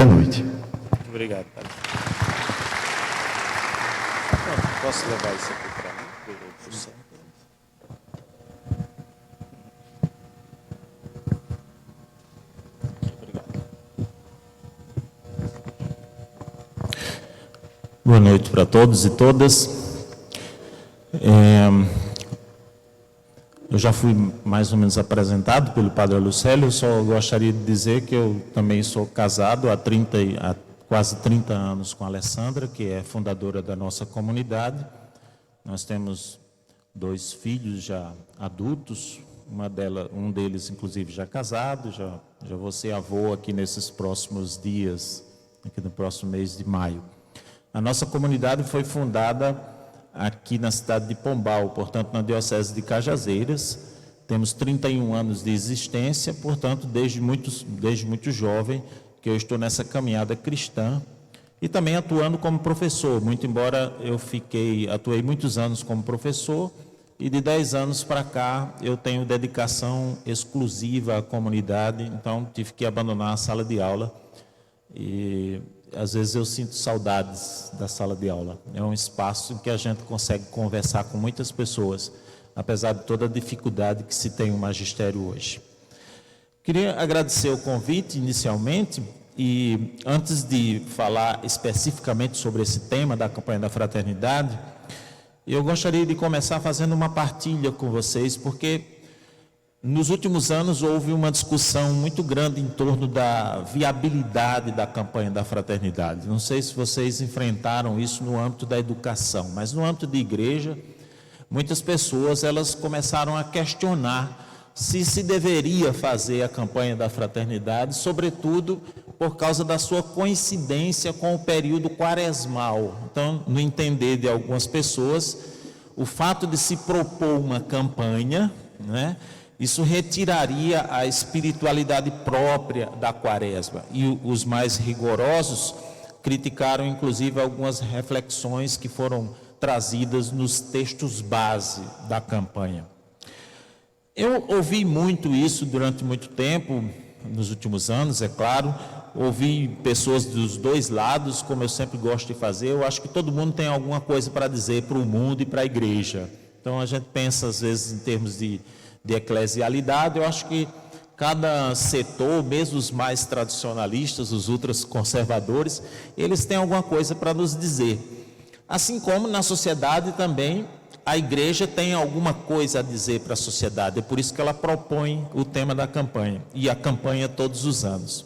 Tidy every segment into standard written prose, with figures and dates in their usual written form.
nesta noite. Muito obrigado, padre. Posso levar isso aqui para mim? Por cento? Obrigado. Boa noite para todos e todas. Eu já fui mais ou menos apresentado pelo Padre Lucélio, eu só gostaria de dizer que eu também sou casado há quase 30 anos com a Alessandra, que é fundadora da nossa comunidade. Nós temos 2 filhos já adultos, um deles inclusive já casado, já vou ser avô aqui nesses próximos dias, aqui no próximo mês de maio. A nossa comunidade foi fundada aqui na cidade de Pombal, portanto na diocese de Cajazeiras. Temos 31 anos de existência, portanto desde muito jovem que eu estou nessa caminhada cristã e também atuando como professor, muito embora eu atuei muitos anos como professor e de 10 anos para cá eu tenho dedicação exclusiva à comunidade, então tive que abandonar a sala de aula e às vezes eu sinto saudades da sala de aula. É um espaço em que a gente consegue conversar com muitas pessoas, apesar de toda a dificuldade que se tem o magistério hoje. Queria agradecer o convite inicialmente e antes de falar especificamente sobre esse tema da campanha da fraternidade, eu gostaria de começar fazendo uma partilha com vocês, porque nos últimos anos houve uma discussão muito grande em torno da viabilidade da campanha da fraternidade. Não sei se vocês enfrentaram isso no âmbito da educação, mas no âmbito da igreja, muitas pessoas elas começaram a questionar se deveria fazer a campanha da fraternidade, sobretudo por causa da sua coincidência com o período quaresmal. Então, no entender de algumas pessoas, o fato de se propor uma campanha, né, isso retiraria a espiritualidade própria da quaresma. E os mais rigorosos criticaram, inclusive, algumas reflexões que foram trazidas nos textos base da campanha. Eu ouvi muito isso durante muito tempo, nos últimos anos, é claro. Ouvi pessoas dos 2 lados, como eu sempre gosto de fazer. Eu acho que todo mundo tem alguma coisa para dizer para o mundo e para a igreja. Então, a gente pensa, às vezes, em termos de eclesialidade. Eu acho que cada setor, mesmo os mais tradicionalistas, os ultraconservadores, eles têm alguma coisa para nos dizer. Assim como na sociedade também, a igreja tem alguma coisa a dizer para a sociedade. É por isso que ela propõe o tema da campanha, e a campanha todos os anos.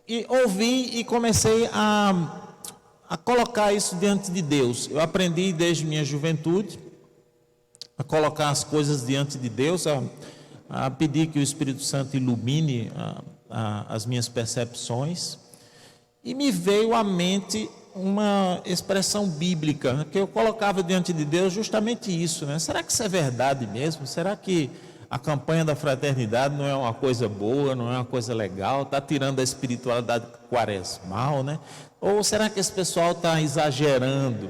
E ouvi e comecei a colocar isso diante de Deus. Eu aprendi desde minha juventude a colocar as coisas diante de Deus, a pedir que o Espírito Santo ilumine as minhas percepções, e me veio à mente uma expressão bíblica, que eu colocava diante de Deus justamente isso, né? Será que isso é verdade mesmo? Será que a campanha da fraternidade não é uma coisa boa, não é uma coisa legal, está tirando a espiritualidade quaresmal, né? Ou será que esse pessoal está exagerando?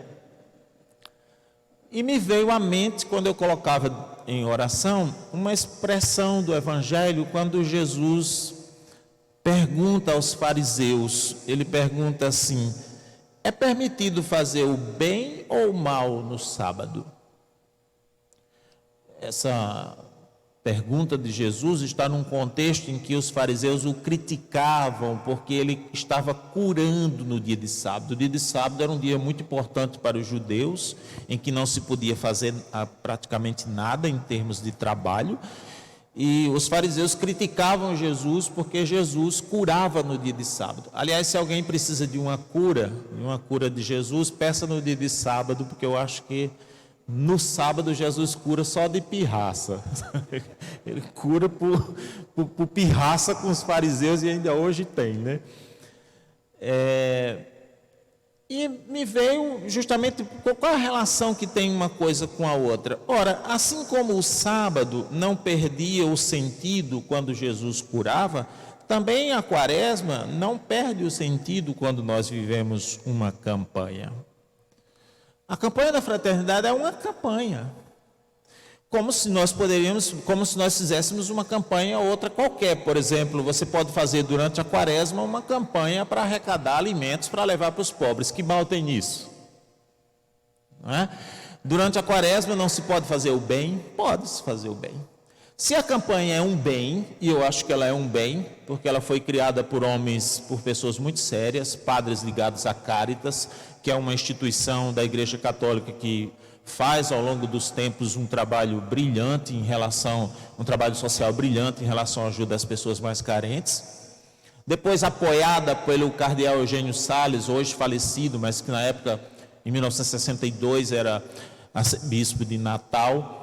E me veio à mente, quando eu colocava em oração, uma expressão do Evangelho, quando Jesus pergunta aos fariseus, ele pergunta assim: é permitido fazer o bem ou o mal no sábado? Essa pergunta de Jesus está num contexto em que os fariseus o criticavam porque ele estava curando no dia de sábado. O dia de sábado era um dia muito importante para os judeus, em que não se podia fazer praticamente nada em termos de trabalho. E os fariseus criticavam Jesus porque Jesus curava no dia de sábado. Aliás, se alguém precisa de uma cura de Jesus, peça no dia de sábado, porque eu acho que no sábado Jesus cura só de pirraça. Ele cura por pirraça com os fariseus, e ainda hoje tem, né? E me veio justamente qual a relação que tem uma coisa com a outra. Ora, assim como o sábado não perdia o sentido quando Jesus curava, também a quaresma não perde o sentido quando nós vivemos uma campanha. A campanha da fraternidade é uma campanha. como se nós fizéssemos uma campanha outra qualquer. Por exemplo, você pode fazer durante a quaresma uma campanha para arrecadar alimentos para levar para os pobres. Que mal tem nisso? Não é? Durante a quaresma não se pode fazer o bem? Pode-se fazer o bem. Se a campanha é um bem, e eu acho que ela é um bem, porque ela foi criada por pessoas muito sérias, padres ligados à Caritas, que é uma instituição da Igreja Católica que faz ao longo dos tempos um trabalho brilhante um trabalho social brilhante em relação à ajuda às pessoas mais carentes. Depois apoiada pelo cardeal Eugênio Salles, hoje falecido, mas que na época, em 1962, era arcebispo de Natal,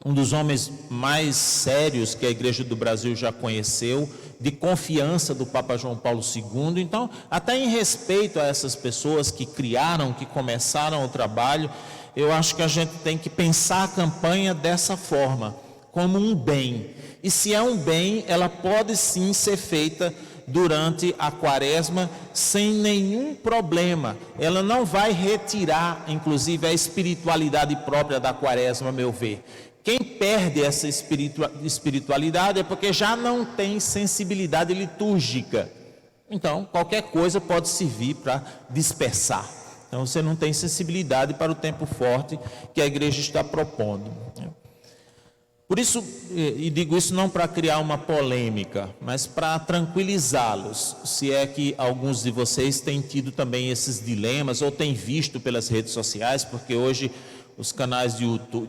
um dos homens mais sérios que a Igreja do Brasil já conheceu, de confiança do Papa João Paulo II. Então, até em respeito a essas pessoas que criaram, que começaram o trabalho, eu acho que a gente tem que pensar a campanha dessa forma, como um bem. E se é um bem, ela pode sim ser feita durante a quaresma sem nenhum problema. Ela não vai retirar, inclusive, a espiritualidade própria da quaresma, a meu ver. Quem perde essa espiritualidade é porque já não tem sensibilidade litúrgica. Então, qualquer coisa pode servir para dispersar. Então, você não tem sensibilidade para o tempo forte que a igreja está propondo. Por isso, e digo isso não para criar uma polêmica, mas para tranquilizá-los, se é que alguns de vocês têm tido também esses dilemas, ou têm visto pelas redes sociais, porque hoje os canais de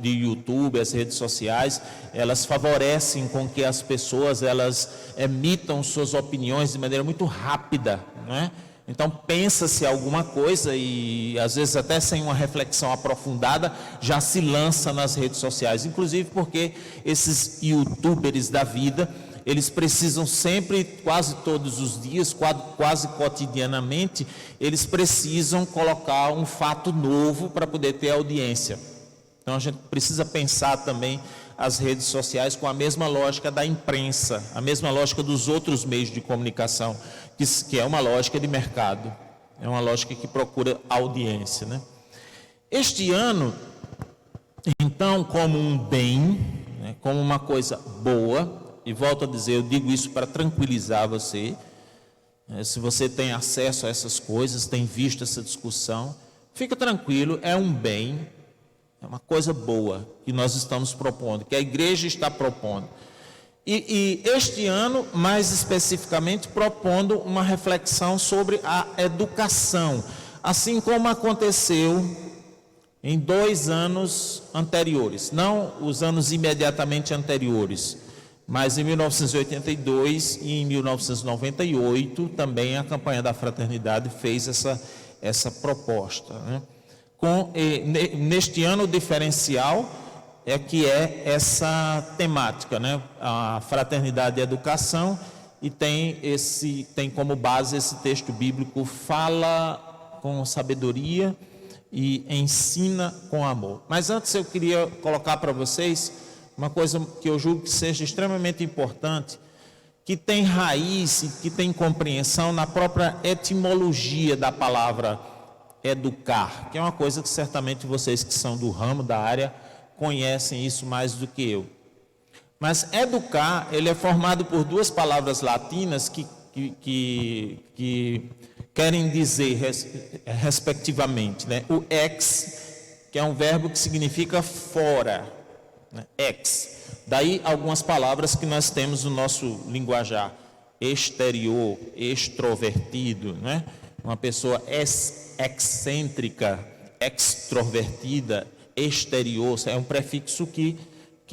YouTube, as redes sociais, elas favorecem com que as pessoas elas emitam suas opiniões de maneira muito rápida, não é? Então pensa-se alguma coisa e às vezes até sem uma reflexão aprofundada já se lança nas redes sociais, inclusive porque esses youtubers da vida, eles precisam sempre, quase todos os dias, quase cotidianamente, eles precisam colocar um fato novo para poder ter audiência. Então a gente precisa pensar também as redes sociais com a mesma lógica da imprensa, a mesma lógica dos outros meios de comunicação, que é uma lógica de mercado, é uma lógica que procura audiência, né? Este ano, então, como um bem, né, como uma coisa boa, e volto a dizer, eu digo isso para tranquilizar você, se você tem acesso a essas coisas, tem visto essa discussão, fica tranquilo, é um bem, é uma coisa boa que nós estamos propondo, que a igreja está propondo. E este ano, mais especificamente, propondo uma reflexão sobre a educação, assim como aconteceu em 2 anos anteriores, não os anos imediatamente anteriores, mas em 1982 e em 1998 também a campanha da fraternidade fez essa proposta, né? Neste ano o diferencial é que é essa temática, né? A fraternidade e a educação, e tem como base esse texto bíblico: fala com sabedoria e ensina com amor. Mas antes eu queria colocar para vocês uma coisa que eu julgo que seja extremamente importante, que tem raiz e que tem compreensão na própria etimologia da palavra educar, que é uma coisa que certamente vocês que são do ramo, da área, conhecem isso mais do que eu. Mas educar, ele é formado por 2 palavras latinas que querem dizer respectivamente, né? O ex, que é um verbo que significa fora, né? Ex. Daí algumas palavras que nós temos no nosso linguajar: exterior, extrovertido, né? Uma pessoa excêntrica, extrovertida, exterior, é um prefixo que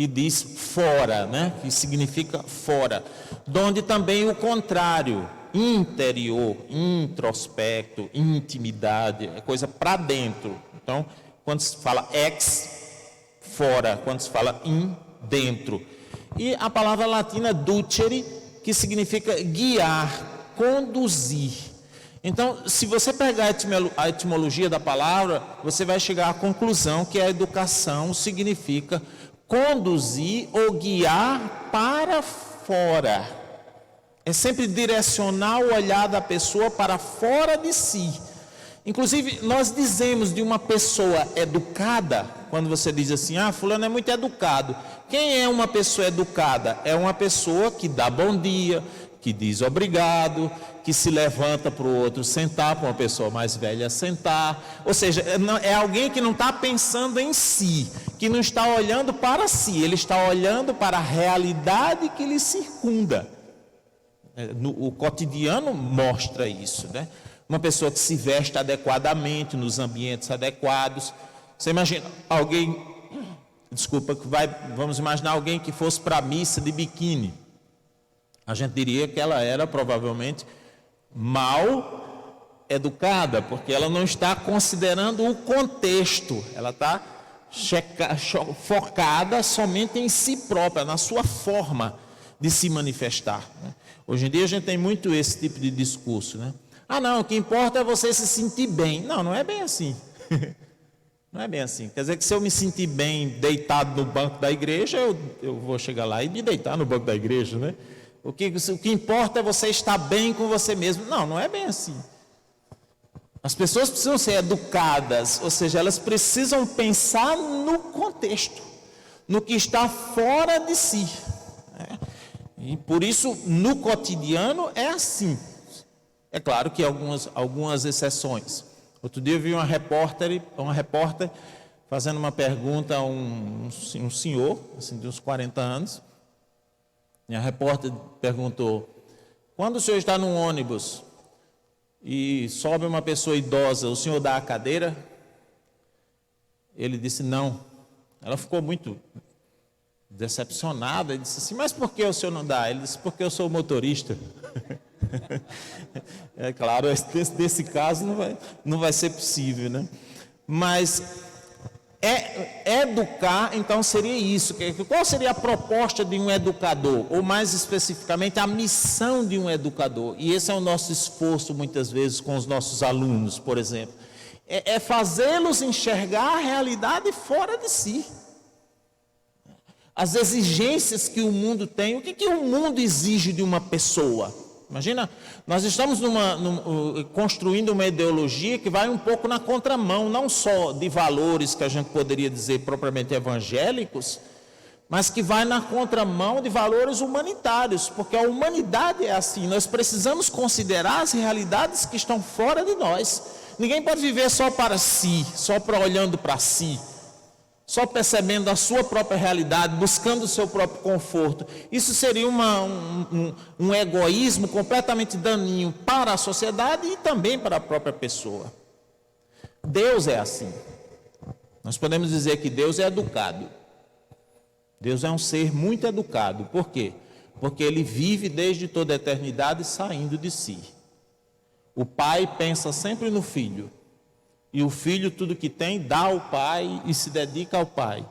diz fora, né? Que significa fora. Donde também o contrário, interior, introspecto, intimidade, é coisa para dentro. Então, quando se fala ex, fora; quando se fala in, dentro. E a palavra latina ducere, que significa guiar, conduzir. Então, se você pegar a etimologia da palavra, você vai chegar à conclusão que a educação significa conduzir ou guiar para fora. É sempre direcionar o olhar da pessoa para fora de si. Inclusive, nós dizemos de uma pessoa educada, quando você diz assim, fulano é muito educado. Quem é uma pessoa educada? É uma pessoa que dá bom dia, que diz obrigado, que se levanta para o outro sentar, para uma pessoa mais velha sentar. Ou seja, é alguém que não está pensando em si, que não está olhando para si, ele está olhando para a realidade que lhe circunda. O cotidiano mostra isso, né? Uma pessoa que se veste adequadamente, nos ambientes adequados. Você imagina alguém, vamos imaginar alguém que fosse para a missa de biquíni. A gente diria que ela era provavelmente mal educada, porque ela não está considerando o contexto, ela está focada somente em si própria, na sua forma de se manifestar, né? Hoje em dia a gente tem muito esse tipo de discurso, né? Não, o que importa é você se sentir bem. Não é bem assim. Não é bem assim. Quer dizer que se eu me sentir bem deitado no banco da igreja, eu vou chegar lá e me deitar no banco da igreja, né? O que importa é você estar bem com você mesmo. Não é bem assim. As pessoas precisam ser educadas, ou seja, elas precisam pensar no contexto, no que está fora de si, né? E por isso, no cotidiano é assim. É claro que algumas exceções. Outro dia eu vi uma repórter fazendo uma pergunta a um senhor, assim, de uns 40 anos. E a repórter perguntou: quando o senhor está num ônibus e sobe uma pessoa idosa, o senhor dá a cadeira? Ele disse não. Ela ficou muito decepcionada e disse assim: mas por que o senhor não dá? Ele disse: porque eu sou motorista. É claro, nesse caso não vai ser possível, né? Mas educar, então, seria isso. Qual seria a proposta de um educador? Ou mais especificamente, a missão de um educador? E esse é o nosso esforço, muitas vezes, com os nossos alunos, por exemplo. É fazê-los enxergar a realidade fora de si. As exigências que o mundo tem. O que o mundo exige de uma pessoa? Imagina, nós estamos construindo uma ideologia que vai um pouco na contramão, não só de valores que a gente poderia dizer propriamente evangélicos, mas que vai na contramão de valores humanitários, porque a humanidade é assim, nós precisamos considerar as realidades que estão fora de nós. Ninguém pode viver só para si, só olhando para si, só percebendo a sua própria realidade, buscando o seu próprio conforto. Isso seria um egoísmo completamente daninho para a sociedade e também para a própria pessoa. Deus é assim. Nós podemos dizer que Deus é educado. Deus é um ser muito educado. Por quê? Porque Ele vive desde toda a eternidade saindo de si. O pai pensa sempre no filho. E o filho, tudo que tem, dá ao pai e se dedica ao pai.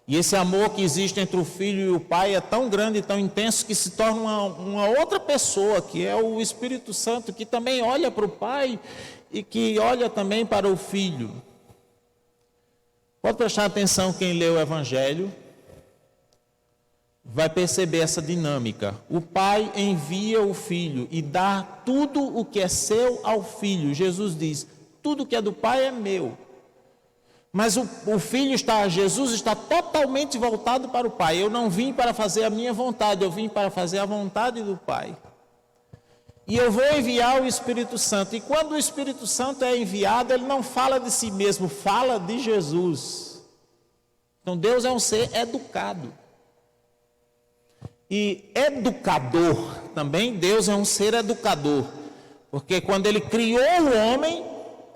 E esse amor que existe entre o filho e o pai é tão grande e tão intenso que se torna uma outra pessoa, que é o Espírito Santo, que também olha para o pai e que olha também para o filho. Pode prestar atenção quem lê o Evangelho, vai perceber essa dinâmica. O pai envia o filho e dá tudo o que é seu ao filho. Jesus diz: tudo que é do pai é meu. Mas Jesus está totalmente voltado para o pai. Eu não vim para fazer a minha vontade, eu vim para fazer a vontade do pai. E eu vou enviar o Espírito Santo. E quando o Espírito Santo é enviado, ele não fala de si mesmo, fala de Jesus. Então Deus é um ser educado. E educador também, Deus é um ser educador. Porque quando ele criou o homem,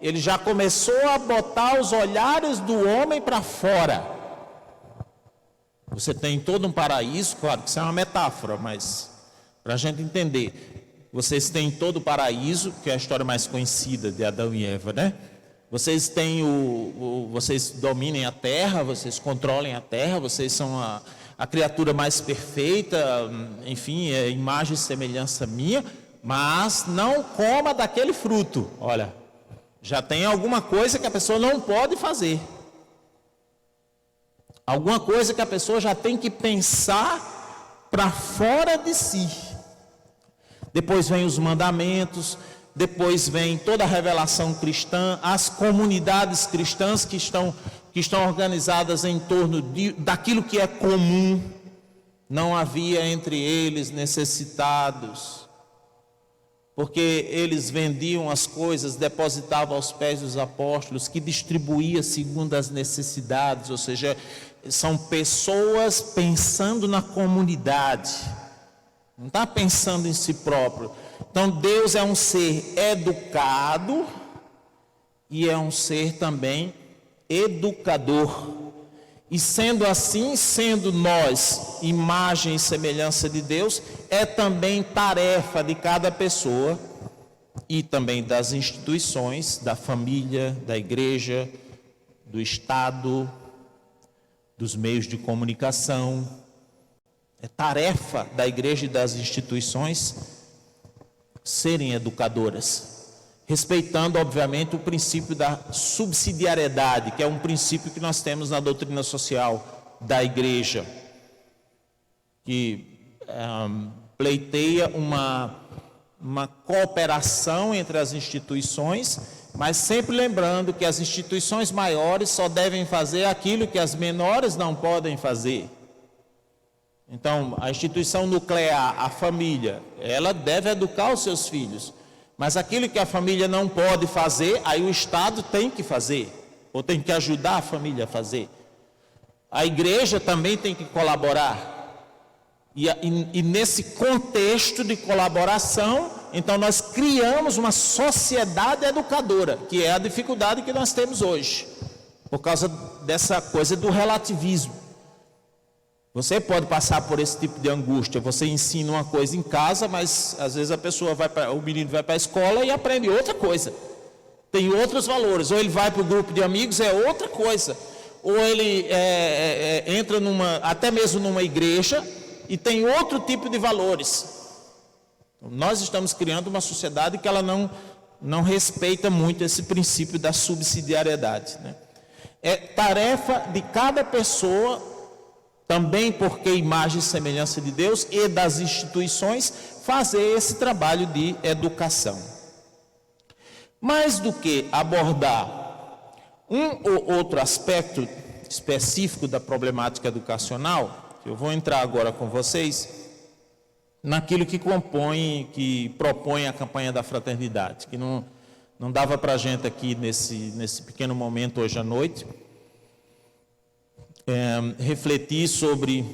ele já começou a botar os olhares do homem para fora. Você tem todo um paraíso, claro que isso é uma metáfora, mas para a gente entender, vocês têm todo o paraíso, que é a história mais conhecida de Adão e Eva, né? Vocês têm vocês dominem a terra, vocês controlem a terra, vocês são a criatura mais perfeita, enfim, é imagem e semelhança minha, mas não coma daquele fruto. Olha, já tem alguma coisa que a pessoa não pode fazer. Alguma coisa que a pessoa já tem que pensar para fora de si. Depois vem os mandamentos, depois vem toda a revelação cristã, as comunidades cristãs que estão organizadas em torno daquilo que é comum. Não havia entre eles necessitados, porque eles vendiam as coisas, depositavam aos pés dos apóstolos, que distribuía segundo as necessidades, ou seja, são pessoas pensando na comunidade, não está pensando em si próprio. Então Deus é um ser educado e é um ser também educador. E sendo assim, sendo nós imagem e semelhança de Deus, é também tarefa de cada pessoa e também das instituições, da família, da igreja, do Estado, dos meios de comunicação. É tarefa da igreja e das instituições serem educadoras, respeitando, obviamente, o princípio da subsidiariedade, que é um princípio que nós temos na doutrina social da igreja, que pleiteia uma cooperação entre as instituições, mas sempre lembrando que as instituições maiores só devem fazer aquilo que as menores não podem fazer. Então, a instituição nuclear, a família, ela deve educar os seus filhos, mas aquilo que a família não pode fazer, aí o Estado tem que fazer, ou tem que ajudar a família a fazer. A igreja também tem que colaborar. E nesse contexto de colaboração, então nós criamos uma sociedade educadora, que é a dificuldade que nós temos hoje, por causa dessa coisa do relativismo. Você pode passar por esse tipo de angústia. Você ensina uma coisa em casa, mas às vezes o menino vai para a escola e aprende outra coisa. Tem outros valores. Ou ele vai para o grupo de amigos, é outra coisa. Ou ele entra até mesmo numa igreja e tem outro tipo de valores. Então, nós estamos criando uma sociedade que ela não respeita muito esse princípio da subsidiariedade, né? É tarefa de cada pessoa, também porque imagem e semelhança de Deus, e das instituições, fazer esse trabalho de educação. Mais do que abordar um ou outro aspecto específico da problemática educacional, eu vou entrar agora com vocês naquilo que propõe a campanha da fraternidade, que não dava para a gente aqui nesse pequeno momento hoje à noite, refletir sobre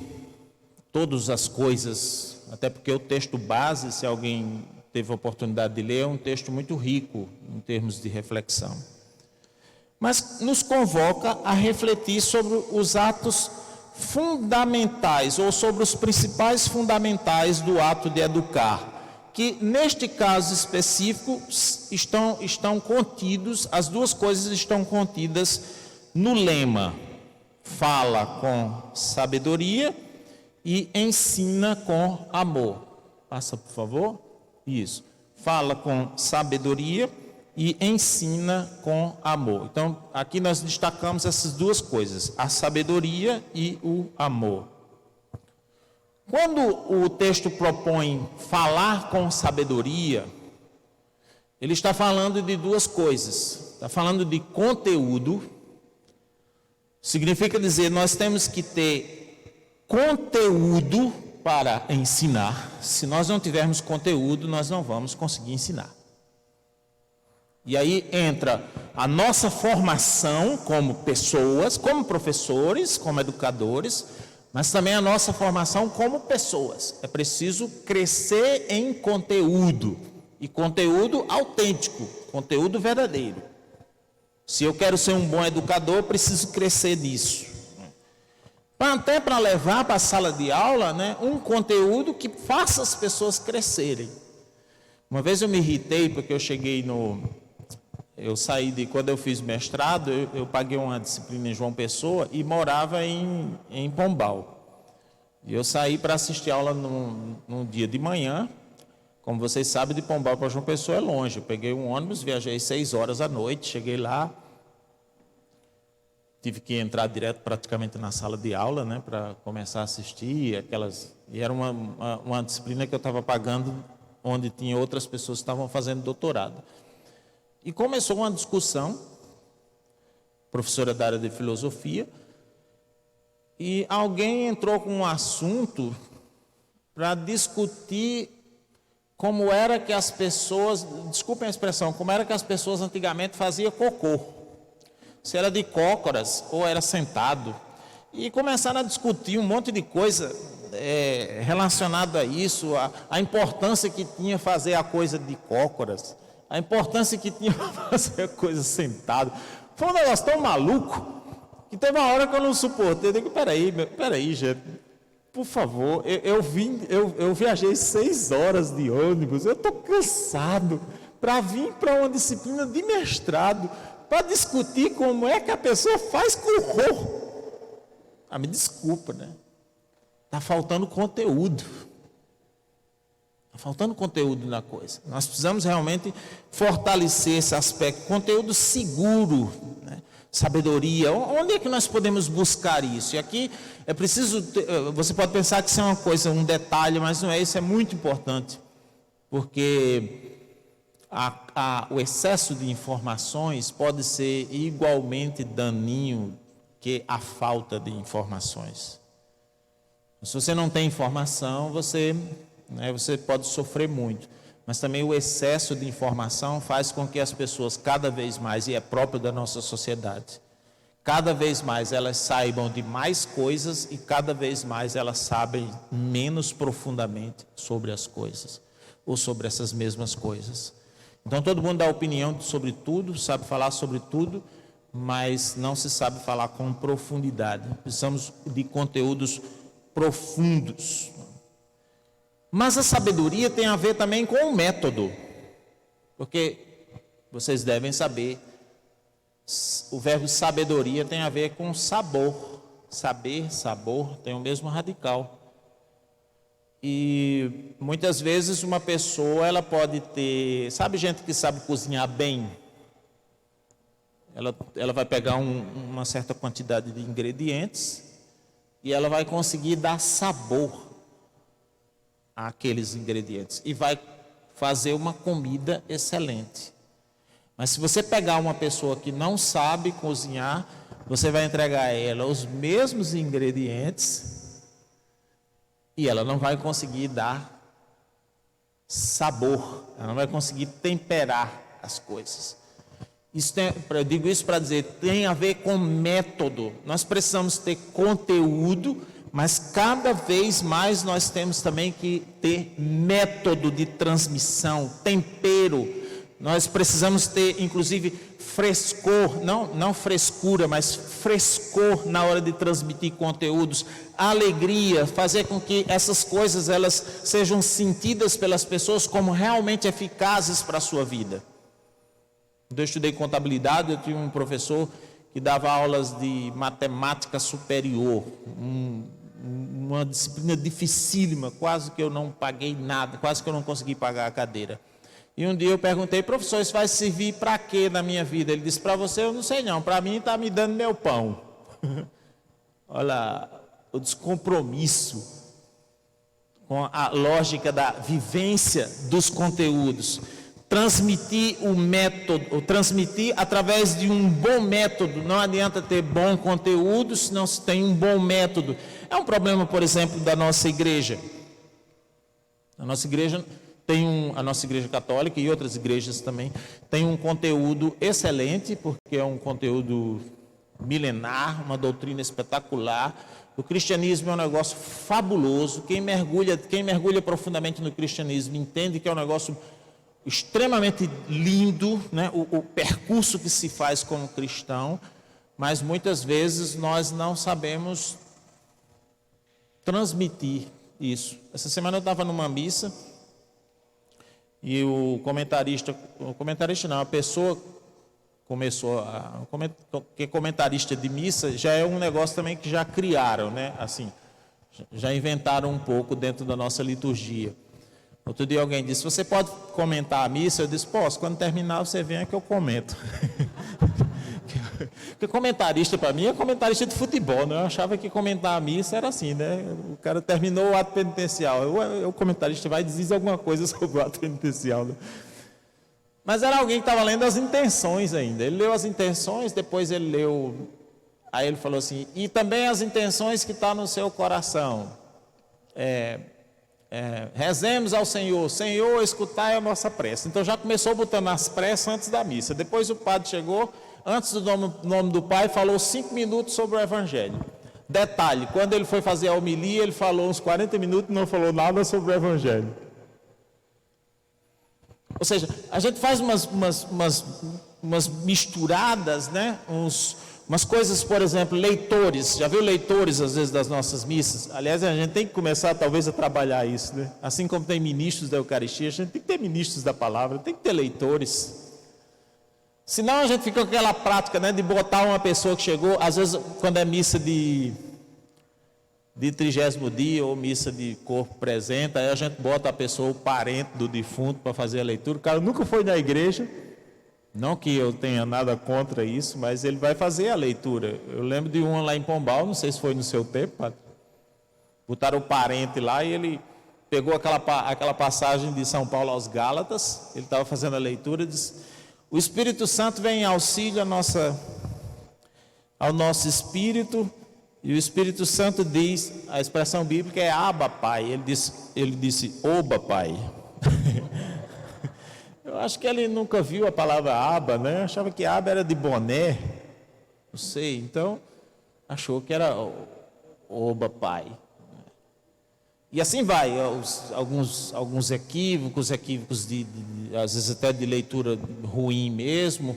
todas as coisas, até porque o texto base, se alguém teve a oportunidade de ler, é um texto muito rico em termos de reflexão. Mas nos convoca a refletir sobre os atos fundamentais, ou sobre os principais fundamentais do ato de educar, que neste caso específico estão contidos, as duas coisas estão contidas no lema: fala com sabedoria e ensina com amor. Passa, por favor. Isso. Fala com sabedoria e ensina com amor. Então, aqui nós destacamos essas duas coisas, a sabedoria e o amor. Quando o texto propõe falar com sabedoria, ele está falando de duas coisas. Está falando de conteúdo. Significa dizer, nós temos que ter conteúdo para ensinar. Se nós não tivermos conteúdo, nós não vamos conseguir ensinar. E aí entra a nossa formação como pessoas, como professores, como educadores, mas também a nossa formação como pessoas. É preciso crescer em conteúdo, e conteúdo autêntico, conteúdo verdadeiro. Se eu quero ser um bom educador, eu preciso crescer nisso. Até para levar para a sala de aula, né, um conteúdo que faça as pessoas crescerem. Uma vez eu me irritei porque eu saí quando eu fiz mestrado, eu paguei uma disciplina em João Pessoa e morava em Pombal. E eu saí para assistir aula num dia de manhã. Como vocês sabem, de Pombal para João Pessoa é longe. Eu peguei um ônibus, viajei 6 horas à noite, cheguei lá, tive que entrar direto praticamente na sala de aula, né, para começar a assistir e era uma disciplina que eu estava pagando onde tinha outras pessoas que estavam fazendo doutorado. E começou uma discussão, professora da área de filosofia, e alguém entrou com um assunto para discutir como era que as pessoas, desculpem a expressão, como era que as pessoas antigamente faziam cocô. Se era de cócoras ou era sentado. E começaram a discutir um monte de coisa relacionada a isso, a importância que tinha fazer a coisa de cócoras, a importância que tinha fazer a coisa sentado. Foi um negócio tão maluco que teve uma hora que eu não suportei. Eu digo, peraí, gente, por favor, eu viajei 6 horas de ônibus, eu estou cansado para vir para uma disciplina de mestrado, para discutir como é que a pessoa faz cocô. Me desculpa, né? Está faltando conteúdo. Está faltando conteúdo na coisa. Nós precisamos realmente fortalecer esse aspecto. Conteúdo seguro, né? Sabedoria. Onde é que nós podemos buscar isso? E aqui é preciso... Você pode pensar que isso é uma coisa, um detalhe, mas não é. Isso é muito importante. Porque o excesso de informações pode ser igualmente daninho que a falta de informações. Se você não tem informação, você pode sofrer muito. Mas também o excesso de informação faz com que as pessoas cada vez mais, e é próprio da nossa sociedade, cada vez mais elas saibam de mais coisas e cada vez mais elas sabem menos profundamente sobre as coisas, ou sobre essas mesmas coisas. Então todo mundo dá opinião sobre tudo, sabe falar sobre tudo, mas não se sabe falar com profundidade. Precisamos de conteúdos profundos. Mas a sabedoria tem a ver também com o método, porque vocês devem saber, o verbo sabedoria tem a ver com sabor. Saber, sabor, tem o mesmo radical. E muitas vezes uma pessoa, ela pode ter, sabe gente que sabe cozinhar bem? Ela vai pegar uma certa quantidade de ingredientes e ela vai conseguir dar sabor àqueles ingredientes e vai fazer uma comida excelente. Mas se você pegar uma pessoa que não sabe cozinhar, você vai entregar a ela os mesmos ingredientes e ela não vai conseguir dar sabor, ela não vai conseguir temperar as coisas. Eu digo isso para dizer, tem a ver com método. Nós precisamos ter conteúdo, mas cada vez mais nós temos também que ter método de transmissão, tempero. Nós precisamos ter, inclusive, frescor, não frescura, mas frescor na hora de transmitir conteúdos, alegria, fazer com que essas coisas elas sejam sentidas pelas pessoas como realmente eficazes para a sua vida. Quando eu estudei contabilidade, eu tinha um professor que dava aulas de matemática superior, uma disciplina dificílima, quase que eu não paguei nada, quase que eu não consegui pagar a cadeira. E um dia eu perguntei, professor, isso vai servir para quê na minha vida? Ele disse, para você eu não sei não, para mim está me dando meu pão. Olha, o descompromisso com a lógica da vivência dos conteúdos. Transmitir o método, transmitir através de um bom método. Não adianta ter bom conteúdo se não se tem um bom método. É um problema, por exemplo, da nossa igreja. A nossa igreja a nossa igreja católica e outras igrejas também tem um conteúdo excelente, porque é um conteúdo milenar, uma doutrina espetacular. O cristianismo é um negócio fabuloso. Quem mergulha profundamente no cristianismo entende que é um negócio extremamente lindo, né? O percurso que se faz como cristão, mas muitas vezes nós não sabemos transmitir isso. Essa semana eu estava numa missa e a pessoa começou que comentarista de missa já é um negócio também que já criaram, né? Assim, já inventaram um pouco dentro da nossa liturgia. Outro dia alguém disse, você pode comentar a missa? Eu disse, posso, quando terminar você vem que eu comento. Porque comentarista, para mim, é comentarista de futebol, né? Eu achava que comentar a missa era assim, né? O cara terminou o ato penitencial. O comentarista vai dizer alguma coisa sobre o ato penitencial, né? Mas era alguém que estava lendo as intenções ainda. Ele leu as intenções, depois ele leu... Aí ele falou assim, e também as intenções que estão no seu coração. Rezemos ao Senhor. Senhor, escutai a nossa prece. Então já começou botando as preces antes da missa. Depois o padre chegou... Antes do nome do Pai, falou 5 minutos sobre o Evangelho. Detalhe, quando ele foi fazer a homilia, ele falou uns 40 minutos e não falou nada sobre o Evangelho. Ou seja, a gente faz umas misturadas, né? Umas coisas, por exemplo, leitores. Já viu leitores, às vezes, das nossas missas? Aliás, a gente tem que começar, talvez, a trabalhar isso, né? Assim como tem ministros da Eucaristia, a gente tem que ter ministros da palavra, tem que ter leitores. Senão a gente fica com aquela prática, né, de botar uma pessoa que chegou, às vezes quando é missa de 30º dia ou missa de corpo presente, aí a gente bota a pessoa, o parente do defunto, para fazer a leitura. O cara nunca foi na igreja, não que eu tenha nada contra isso, mas ele vai fazer a leitura. Eu lembro de uma lá em Pombal, não sei se foi no seu tempo, padre. Botaram o parente lá e ele pegou aquela passagem de São Paulo aos Gálatas, ele estava fazendo a leitura e disse... O Espírito Santo vem em auxílio ao nosso espírito, e o Espírito Santo diz, a expressão bíblica é Abba, Pai. Ele disse Oba, Pai. Eu acho que ele nunca viu a palavra Abba, né? Eu achava que Abba era de boné, não sei, então achou que era Oba, Pai. E assim vai, alguns equívocos às vezes até de leitura ruim mesmo.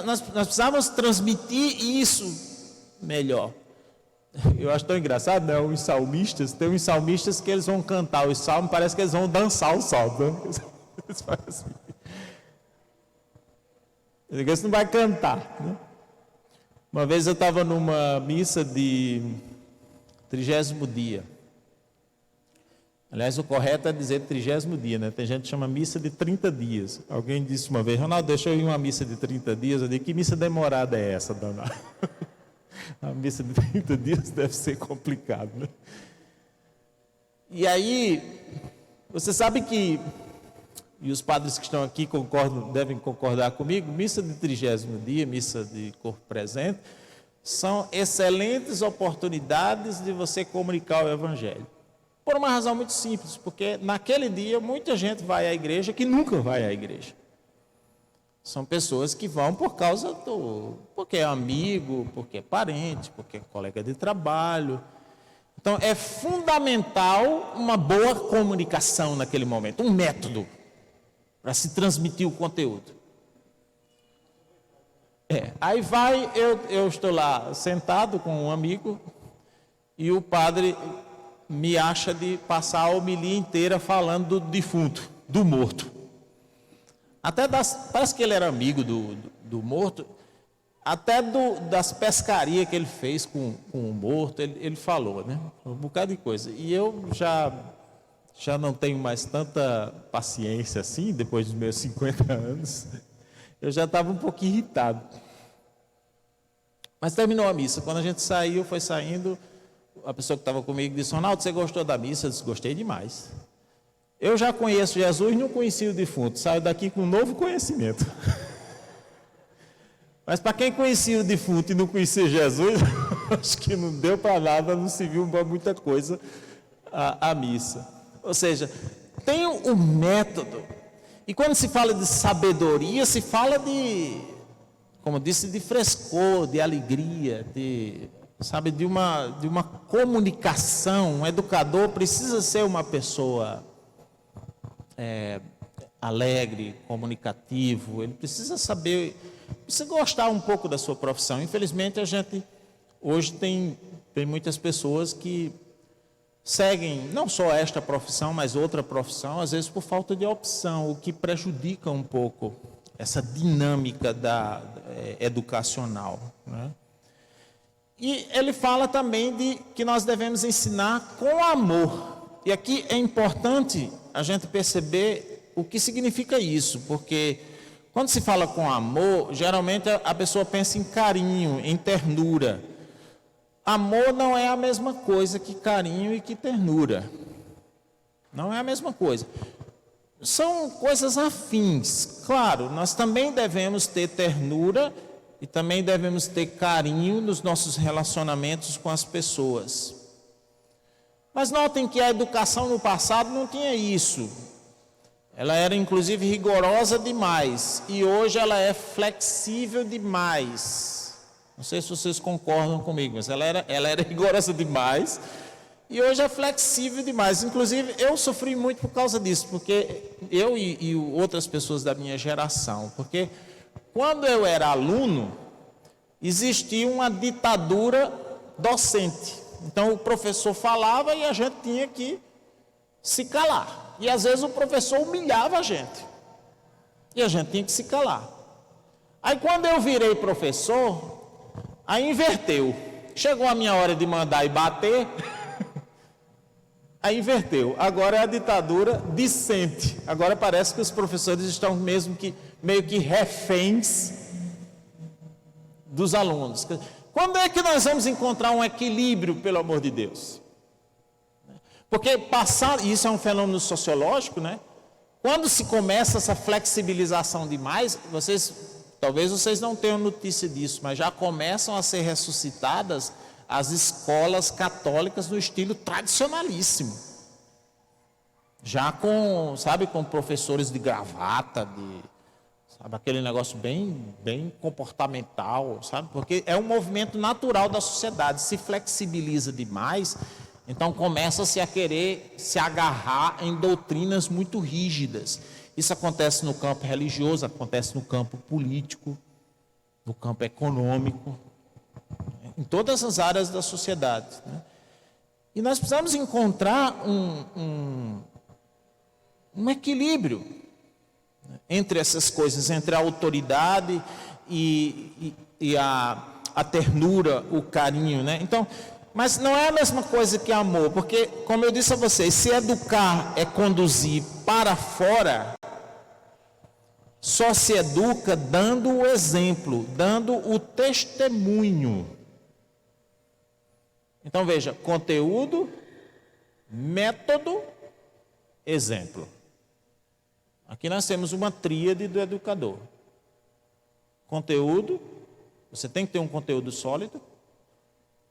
Nós precisávamos transmitir isso melhor. Eu acho tão engraçado, né? Os salmistas, tem uns salmistas que eles vão cantar os salmos, parece que eles vão dançar os salmos. Né? Eles fazem assim. Eles não vai cantar. Né? Uma vez eu estava numa missa de 30º dia. Aliás, o correto é dizer 30º dia, né? Tem gente que chama missa de 30 dias. Alguém disse uma vez, Ronaldo, deixa eu ir uma missa de 30 dias. Eu digo, que missa demorada é essa, dona? A missa de 30 dias deve ser complicado, né? E aí, você sabe que, e os padres que estão aqui devem concordar comigo, missa de 30º dia, missa de corpo presente, são excelentes oportunidades de você comunicar o Evangelho. Por uma razão muito simples, porque naquele dia muita gente vai à igreja que nunca vai à igreja. São pessoas que vão porque é amigo, porque é parente, porque é colega de trabalho. Então é fundamental uma boa comunicação naquele momento, um método para se transmitir o conteúdo. Aí eu estou lá sentado com um amigo e o padre me acha de passar a homilia inteira falando do defunto, do morto. Parece que ele era amigo do morto, até das pescarias que ele fez com o morto, ele falou, né? Um bocado de coisa. E eu já não tenho mais tanta paciência assim, depois dos meus 50 anos. Eu já estava um pouco irritado. Mas terminou a missa. Quando a gente foi saindo, a pessoa que estava comigo disse, Ronaldo, você gostou da missa? Eu disse, gostei demais. Eu já conheço Jesus, não conhecia o defunto. Saio daqui com um novo conhecimento. Mas para quem conhecia o defunto e não conhecia Jesus, acho que não deu para nada, não se viu para muita coisa a missa. Ou seja, tem um método. E quando se fala de sabedoria, se fala como disse, de frescor, de alegria, de uma comunicação. Um educador precisa ser uma pessoa alegre, comunicativo, ele precisa gostar um pouco da sua profissão. Infelizmente, a gente hoje tem muitas pessoas que seguem não só esta profissão, mas outra profissão, às vezes por falta de opção, o que prejudica um pouco essa dinâmica educacional, né? E ele fala também de que nós devemos ensinar com amor. E aqui é importante a gente perceber o que significa isso, porque Quando se fala com amor, geralmente a pessoa pensa em carinho, em ternura. Amor não é a mesma coisa que carinho e que ternura. Não é a mesma coisa. São coisas afins. Claro, nós também devemos ter ternura e também devemos ter carinho nos nossos relacionamentos com as pessoas. Mas notem que a educação no passado não tinha isso. Ela era inclusive rigorosa demais e hoje ela é flexível demais. Não sei se vocês concordam comigo, mas ela era rigorosa demais e hoje é flexível demais. Inclusive eu sofri muito por causa disso, porque eu e outras pessoas da minha geração, porque quando eu era aluno existia uma ditadura docente. Então o professor falava e a gente tinha que se calar. E às vezes o professor humilhava a gente. E a gente tinha que se calar. Aí quando eu virei professor, aí inverteu. Chegou a minha hora de mandar e bater, aí inverteu. Agora é a ditadura discente. Agora parece que os professores estão meio que reféns dos alunos. Quando é que nós vamos encontrar um equilíbrio, pelo amor de Deus? Porque isso é um fenômeno sociológico, né? Quando se começa essa flexibilização demais, talvez vocês não tenham notícia disso, mas já começam a ser ressuscitadas as escolas católicas no estilo tradicionalíssimo. Já com professores de gravata, aquele negócio bem comportamental, sabe? Porque é um movimento natural da sociedade, se flexibiliza demais. Então começa-se a querer se agarrar em doutrinas muito rígidas. Isso acontece no campo religioso, acontece no campo político, no campo econômico, em todas as áreas da sociedade, né? E nós precisamos encontrar um equilíbrio entre essas coisas, entre a autoridade e a ternura, o carinho, né? Então, mas não é a mesma coisa que amor, porque, como eu disse a vocês, se educar é conduzir para fora, só se educa dando o exemplo, dando o testemunho. Então veja, conteúdo, método, exemplo. Aqui nós temos uma tríade do educador. Conteúdo, você tem que ter um conteúdo sólido.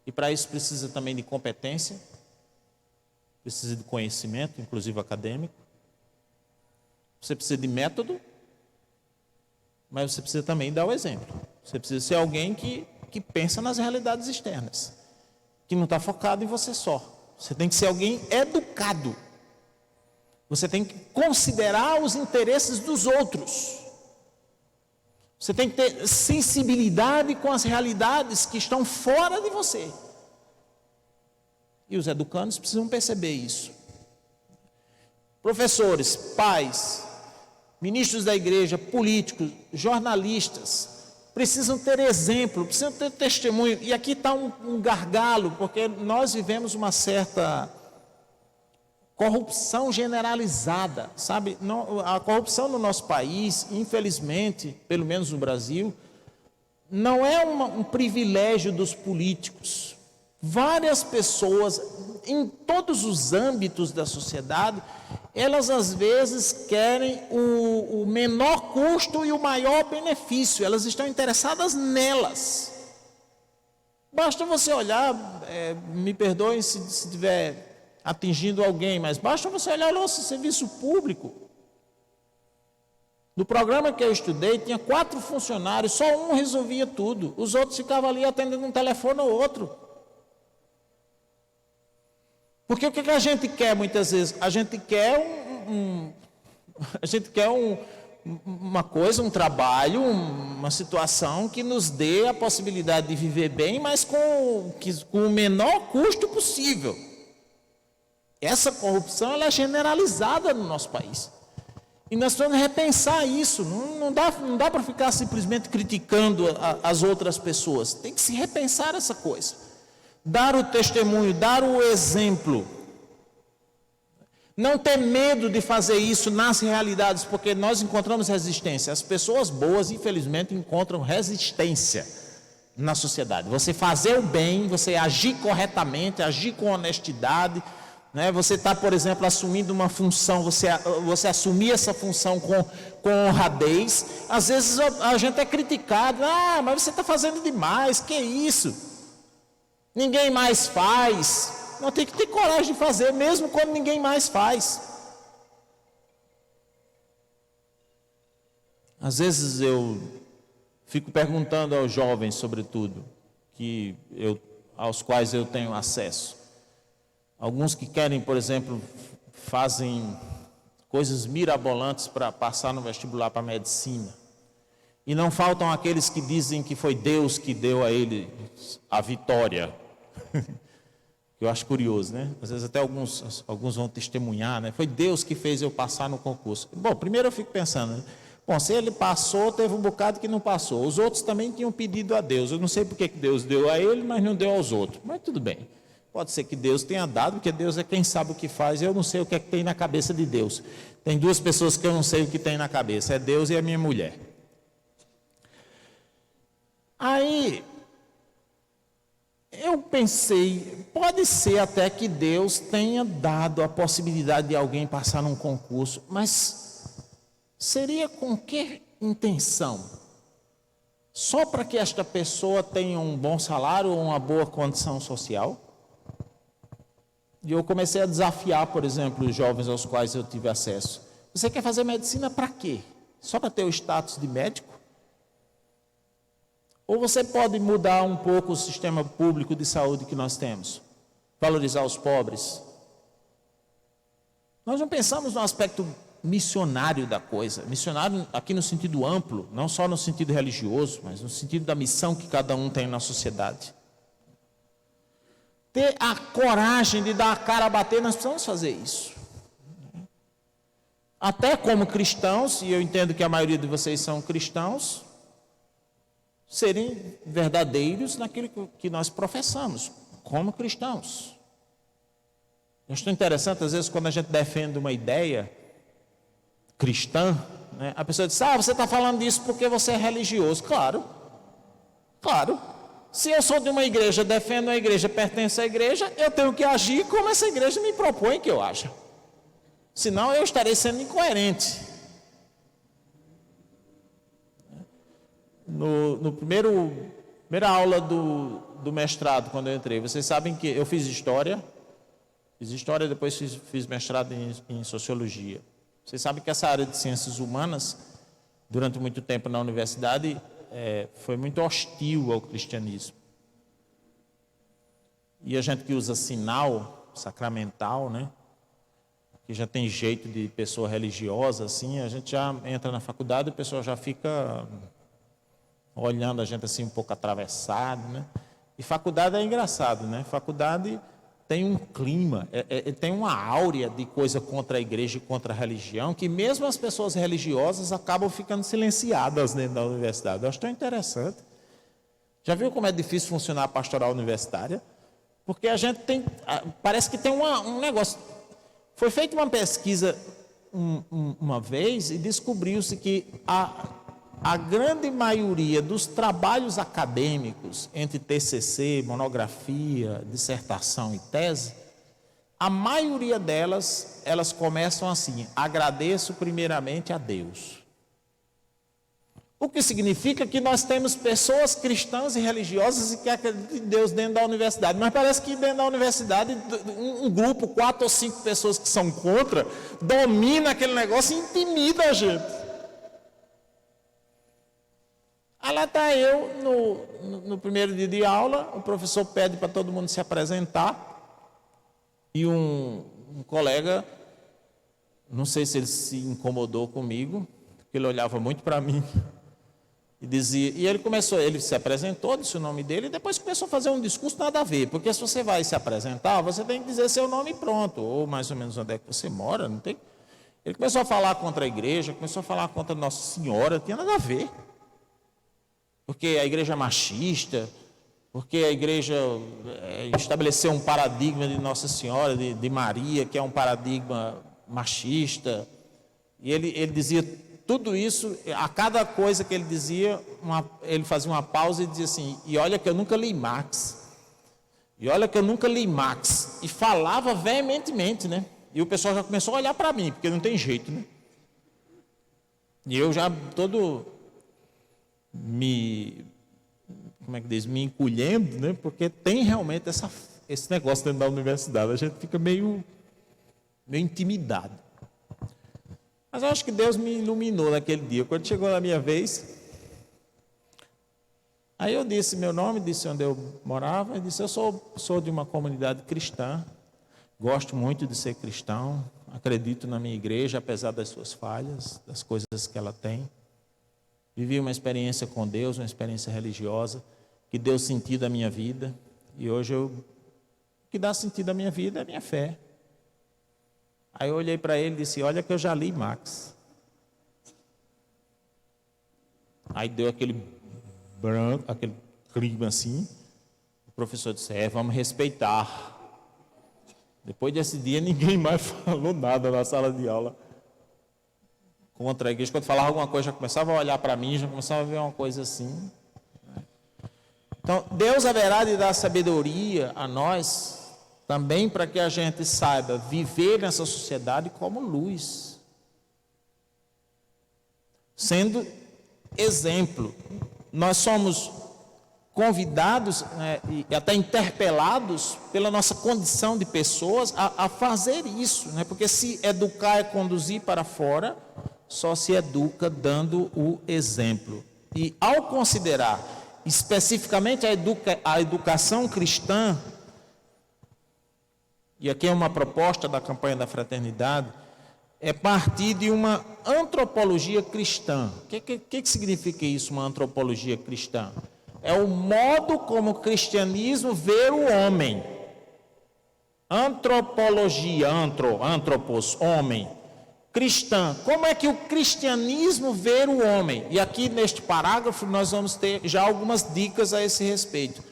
E para isso precisa também de competência, precisa de conhecimento, inclusive acadêmico. Você precisa de método, mas você precisa também dar o exemplo. Você precisa ser alguém que pensa nas realidades externas, que não está focado em você só. Você tem que ser alguém educado. Você tem que considerar os interesses dos outros. Você tem que ter sensibilidade com as realidades que estão fora de você. E os educandos precisam perceber isso. Professores, pais, ministros da igreja, políticos, jornalistas, precisam ter exemplo, precisam ter testemunho. E aqui está um gargalo, porque nós vivemos uma certa corrupção generalizada, sabe? A corrupção no nosso país, infelizmente, pelo menos no Brasil, não é um privilégio dos políticos. Várias pessoas, em todos os âmbitos da sociedade, elas às vezes querem o menor custo e o maior benefício, elas estão interessadas nelas. Basta você olhar, me perdoem se estiver atingindo alguém, mas basta você olhar o nosso serviço público. No programa que eu estudei, tinha 4 funcionários, só um resolvia tudo, os outros ficavam ali atendendo um telefone ou outro. Porque o que a gente quer muitas vezes? A gente quer uma coisa, um trabalho, uma situação que nos dê a possibilidade de viver bem, mas com o menor custo possível. Essa corrupção ela é generalizada no nosso país. E nós precisamos repensar isso. Não dá para ficar simplesmente criticando as outras pessoas. Tem que se repensar essa coisa. Dar o testemunho, dar o exemplo. Não ter medo de fazer isso nas realidades, porque nós encontramos resistência. As pessoas boas, infelizmente, encontram resistência na sociedade. Você fazer o bem, você agir corretamente, agir com honestidade, né? Você está, por exemplo, assumindo uma função, você assumir essa função com honradez. Às vezes a gente é criticado, mas você está fazendo demais, que isso? Ninguém mais faz. Não, tem que ter coragem de fazer, mesmo quando ninguém mais faz. Às vezes eu fico perguntando aos jovens, sobretudo, aos quais eu tenho acesso. Alguns que querem, por exemplo, fazem coisas mirabolantes para passar no vestibular para medicina. E não faltam aqueles que dizem que foi Deus que deu a eles a vitória. Eu acho curioso, né? Às vezes até alguns vão testemunhar, né? Foi Deus que fez eu passar no concurso. Bom, primeiro eu fico pensando, né? Bom, se ele passou, teve um bocado que não passou. Os outros também tinham pedido a Deus. Eu não sei porque que Deus deu a ele, mas não deu aos outros. Mas tudo bem. Pode ser que Deus tenha dado, porque Deus é quem sabe o que faz. Eu não sei o que é que tem na cabeça de Deus. Tem duas pessoas que eu não sei o que tem na cabeça. É Deus e a minha mulher. Aí eu pensei, pode ser até que Deus tenha dado a possibilidade de alguém passar num concurso, mas seria com que intenção? Só para que esta pessoa tenha um bom salário ou uma boa condição social? E eu comecei a desafiar, por exemplo, os jovens aos quais eu tive acesso. Você quer fazer medicina para quê? Só para ter o status de médico? Ou você pode mudar um pouco o sistema público de saúde que nós temos? Valorizar os pobres? Nós não pensamos no aspecto missionário da coisa. Missionário aqui no sentido amplo, não só no sentido religioso, mas no sentido da missão que cada um tem na sociedade. Ter a coragem de dar a cara a bater, nós precisamos fazer isso. Até como cristãos, e eu entendo que a maioria de vocês são cristãos, serem verdadeiros naquilo que nós professamos, como cristãos. Eu acho interessante, às vezes, quando a gente defende uma ideia cristã, né, a pessoa diz, você está falando disso porque você é religioso. Claro. Se eu sou de uma igreja, defendo uma igreja, pertenço à igreja, eu tenho que agir como essa igreja me propõe que eu aja. Senão eu estarei sendo incoerente. No primeira aula do mestrado, quando eu entrei, vocês sabem que eu fiz história, depois fiz mestrado em sociologia. Vocês sabem que essa área de ciências humanas, durante muito tempo na universidade, foi muito hostil ao cristianismo. E a gente que usa sinal sacramental, né, que já tem jeito de pessoa religiosa, assim, a gente já entra na faculdade e o pessoal já fica olhando a gente assim um pouco atravessado, né? E faculdade é engraçado, né? Faculdade tem um clima, tem uma áurea de coisa contra a igreja e contra a religião, que mesmo as pessoas religiosas acabam ficando silenciadas dentro da universidade. Eu acho tão interessante. Já viu como é difícil funcionar a pastoral universitária? Porque a gente tem, parece que tem um negócio. Foi feita uma pesquisa uma vez e descobriu-se que a grande maioria dos trabalhos acadêmicos, entre TCC, monografia, dissertação e tese, a maioria delas, elas começam assim: agradeço primeiramente a Deus. O que significa que nós temos pessoas cristãs e religiosas e que acreditam em Deus dentro da universidade. Mas parece que dentro da universidade, um grupo, 4 ou 5 pessoas que são contra, domina aquele negócio e intimida a gente. Aí lá está eu, no primeiro dia de aula, o professor pede para todo mundo se apresentar, e um colega, não sei se ele se incomodou comigo, porque ele olhava muito para mim, e dizia, e ele se apresentou, disse o nome dele, e depois começou a fazer um discurso nada a ver, porque se você vai se apresentar, você tem que dizer seu nome pronto, ou mais ou menos onde é que você mora, não tem. Ele começou a falar contra a igreja, começou a falar contra Nossa Senhora, não tinha nada a ver. Porque a igreja é machista, porque a igreja estabeleceu um paradigma de Nossa Senhora, de Maria, que é um paradigma machista. E ele dizia tudo isso, a cada coisa que ele dizia, ele fazia uma pausa e dizia assim: e olha que eu nunca li Marx. E olha que eu nunca li Marx. E falava veementemente, né? E o pessoal já começou a olhar para mim, porque não tem jeito, né? E eu já todo me encolhendo, né? Porque tem realmente esse negócio dentro da universidade. A gente fica meio intimidado. Mas eu acho que Deus me iluminou naquele dia. Quando chegou na minha vez, aí eu disse meu nome, disse onde eu morava, e disse: eu sou de uma comunidade cristã, gosto muito de ser cristão, acredito na minha igreja, apesar das suas falhas, das coisas que ela tem. Vivi uma experiência com Deus, uma experiência religiosa, que deu sentido à minha vida, e hoje o que dá sentido à minha vida é a minha fé. Aí eu olhei para ele e disse: olha que eu já li Marx. Aí deu aquele branco, aquele clima assim. O professor disse: vamos respeitar. Depois desse dia ninguém mais falou nada na sala de aula contra a igreja. Quando falava alguma coisa, já começava a olhar para mim, já começava a ver uma coisa assim. Então, Deus haverá de dar sabedoria a nós também, para que a gente saiba viver nessa sociedade como luz, sendo exemplo. Nós somos convidados, né, e até interpelados pela nossa condição de pessoas a fazer isso, né? Porque se educar é conduzir para fora, só se educa dando o exemplo. E ao considerar especificamente a educação cristã, e aqui é uma proposta da campanha da fraternidade, é partir de uma antropologia cristã. O que significa isso, uma antropologia cristã? É o modo como o cristianismo vê o homem. Antropologia, antropos, homem. Cristã, como é que o cristianismo vê o homem? E aqui neste parágrafo nós vamos ter já algumas dicas a esse respeito.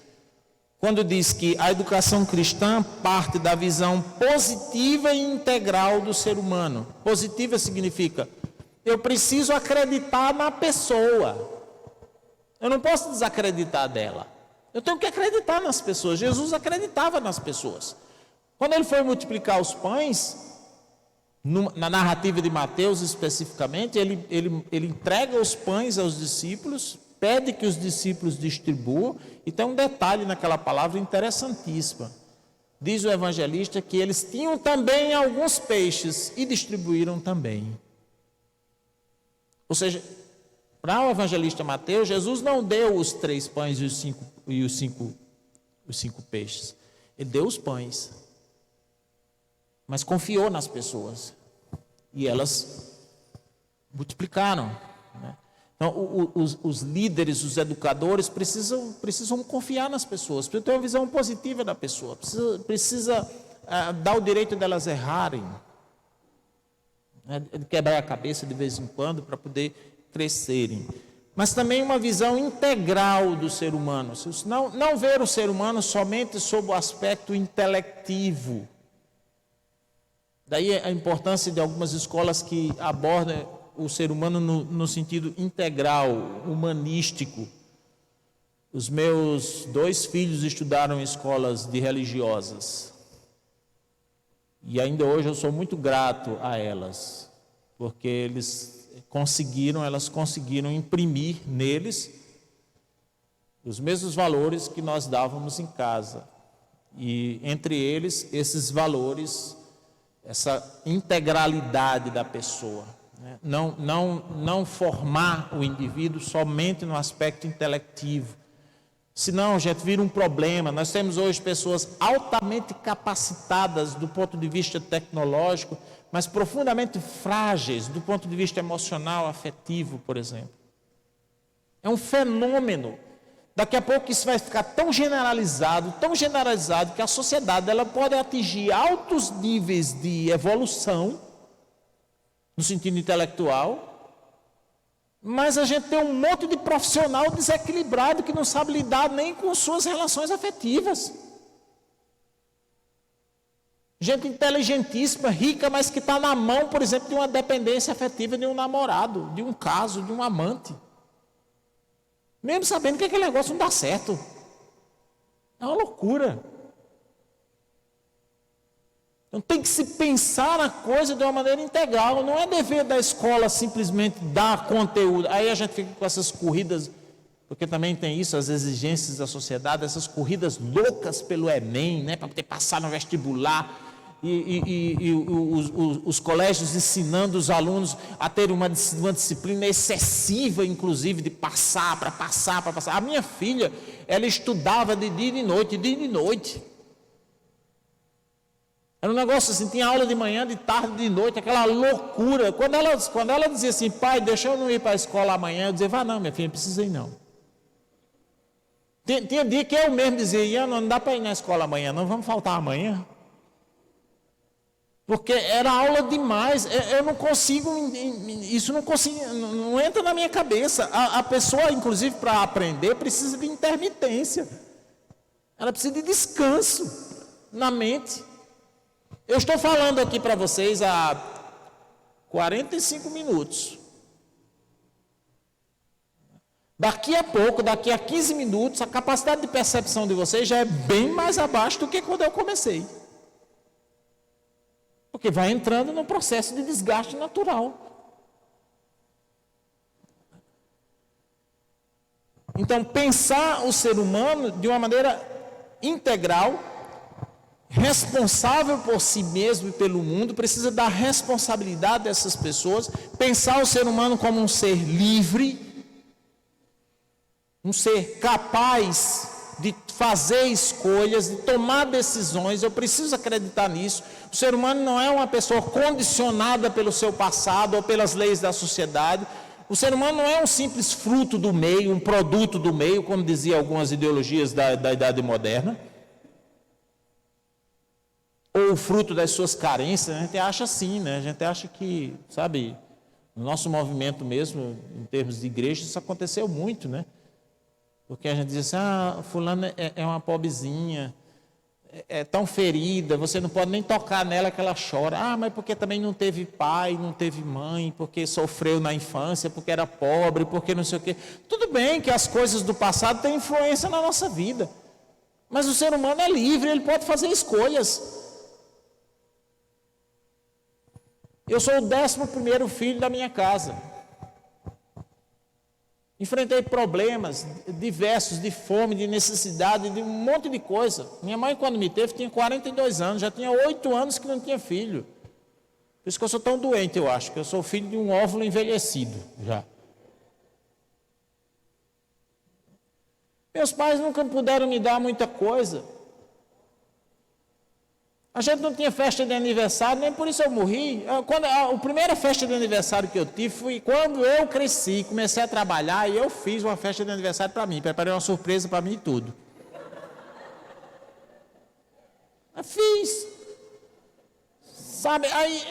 Quando diz que a educação cristã parte da visão positiva e integral do ser humano. Positiva significa: eu preciso acreditar na pessoa. Eu não posso desacreditar dela. Eu tenho que acreditar nas pessoas. Jesus acreditava nas pessoas. Quando ele foi multiplicar os pães, na narrativa de Mateus especificamente, ele entrega os pães aos discípulos, pede que os discípulos distribuam, e tem um detalhe naquela palavra interessantíssima. Diz o evangelista que eles tinham também alguns peixes e distribuíram também. Ou seja, para o evangelista Mateus, Jesus não deu os 3 pães e os cinco peixes. Ele deu os pães, mas confiou nas pessoas, e elas multiplicaram, né? Então, os líderes, os educadores precisam confiar nas pessoas, precisam ter uma visão positiva da pessoa, precisa dar o direito delas errarem, né? Quebrar a cabeça de vez em quando para poder crescerem. Mas também uma visão integral do ser humano, não ver o ser humano somente sob o aspecto intelectivo. Daí a importância de algumas escolas que abordam o ser humano no sentido integral, humanístico. Os meus 2 filhos estudaram em escolas de religiosas. E ainda hoje eu sou muito grato a elas, porque elas conseguiram imprimir neles os mesmos valores que nós dávamos em casa. E entre eles, esses valores, essa integralidade da pessoa. Não formar o indivíduo somente no aspecto intelectivo. Senão a gente vira um problema. Nós temos hoje pessoas altamente capacitadas do ponto de vista tecnológico, mas profundamente frágeis do ponto de vista emocional, afetivo, por exemplo. É um fenômeno. Daqui a pouco isso vai ficar tão generalizado, que a sociedade ela pode atingir altos níveis de evolução, no sentido intelectual, mas a gente tem um monte de profissional desequilibrado que não sabe lidar nem com suas relações afetivas. Gente inteligentíssima, rica, mas que está na mão, por exemplo, de uma dependência afetiva de um namorado, de um caso, de um amante. Mesmo sabendo que aquele negócio não dá certo. É uma loucura. Então tem que se pensar na coisa de uma maneira integral. Não é dever da escola simplesmente dar conteúdo. Aí a gente fica com essas corridas, porque também tem isso, as exigências da sociedade, essas corridas loucas pelo Enem, né, para poder passar no vestibular. E os colégios ensinando os alunos a ter uma disciplina excessiva, inclusive, de passar. A minha filha, ela estudava de dia e de noite. Era um negócio assim, tinha aula de manhã, de tarde, de noite, aquela loucura. Quando ela dizia assim, pai, deixa eu não ir para a escola amanhã, eu dizia, vá não, minha filha, não precisa ir não. Tinha dia que eu mesmo dizia, não dá para ir na escola amanhã, não, vamos faltar amanhã. Porque era aula demais, eu não consigo, isso não entra na minha cabeça. A pessoa, inclusive, para aprender, precisa de intermitência. Ela precisa de descanso na mente. Eu estou falando aqui para vocês há 45 minutos. Daqui a pouco, daqui a 15 minutos, a capacidade de percepção de vocês já é bem mais abaixo do que quando eu comecei. Porque vai entrando no processo de desgaste natural. Então, pensar o ser humano de uma maneira integral, responsável por si mesmo e pelo mundo, precisa dar responsabilidade dessas pessoas, pensar o ser humano como um ser livre, um ser capaz de fazer escolhas, de tomar decisões. Eu preciso acreditar nisso. O ser humano não é uma pessoa condicionada pelo seu passado ou pelas leis da sociedade. O ser humano não é um simples fruto do meio, um produto do meio, como diziam algumas ideologias da Idade Moderna, ou o fruto das suas carências. A gente acha assim, né? A gente acha que, sabe, no nosso movimento mesmo, em termos de igreja, isso aconteceu muito, né? Porque a gente diz assim, fulana é uma pobrezinha, é tão ferida, você não pode nem tocar nela que ela chora. Mas porque também não teve pai, não teve mãe, porque sofreu na infância, porque era pobre, porque não sei o quê. Tudo bem que as coisas do passado têm influência na nossa vida, mas o ser humano é livre, ele pode fazer escolhas. Eu sou o 11º filho da minha casa. Enfrentei problemas diversos, de fome, de necessidade, de um monte de coisa. Minha mãe, quando me teve, tinha 42 anos, já tinha 8 anos que não tinha filho. Por isso que eu sou tão doente, eu acho, que eu sou filho de um óvulo envelhecido já. Meus pais nunca puderam me dar muita coisa. A gente não tinha festa de aniversário, nem por isso eu morri. A primeira festa de aniversário que eu tive foi quando eu cresci, comecei a trabalhar e eu fiz uma festa de aniversário para mim, preparei uma surpresa para mim e tudo. Eu fiz. Sabe, aí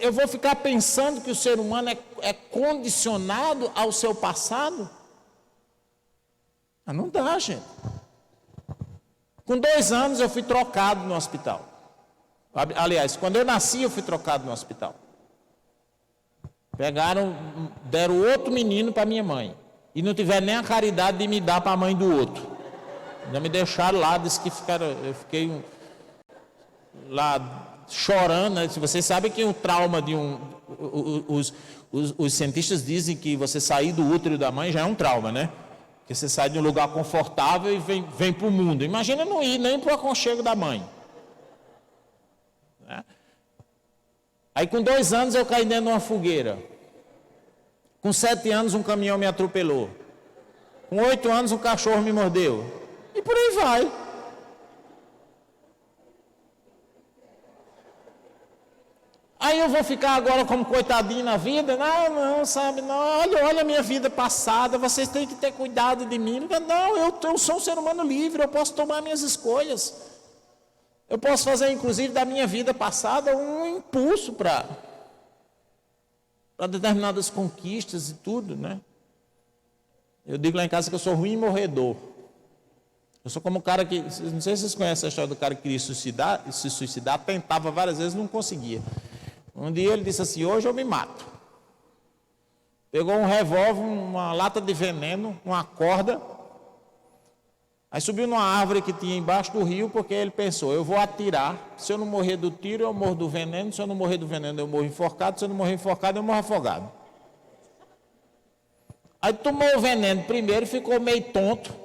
eu vou ficar pensando que o ser humano é condicionado ao seu passado? Não dá, gente. Com 2 anos eu fui trocado no hospital. Aliás, quando eu nasci eu fui trocado no hospital. Deram outro menino para minha mãe. E não tiveram nem a caridade de me dar para a mãe do outro. Ainda me deixaram lá, disse que eu fiquei lá chorando. Né? Vocês sabem que o trauma de os cientistas dizem que você sair do útero da mãe já é um trauma, né? Porque você sai de um lugar confortável e vem para o mundo. Imagina não ir nem para o aconchego da mãe. Né? Aí com 2 anos eu caí dentro de uma fogueira. Com 7 anos um caminhão me atropelou. Com 8 anos um cachorro me mordeu. E por aí vai. Aí eu vou ficar agora como coitadinho na vida? Não, sabe, não, olha a minha vida passada, vocês têm que ter cuidado de mim. Não, eu sou um ser humano livre, eu posso tomar minhas escolhas. Eu posso fazer, inclusive, da minha vida passada um impulso para determinadas conquistas e tudo, né? Eu digo lá em casa que eu sou ruim e morredor. Eu sou como o cara que, não sei se vocês conhecem a história do cara que queria se suicidar, tentava várias vezes, não conseguia. Um dia ele disse assim: hoje eu me mato. Pegou um revólver, uma lata de veneno, uma corda, aí subiu numa árvore que tinha embaixo do rio, porque ele pensou: eu vou atirar, se eu não morrer do tiro, eu morro do veneno, se eu não morrer do veneno, eu morro enforcado, se eu não morrer enforcado, eu morro afogado. Aí tomou o veneno primeiro, ficou meio tonto,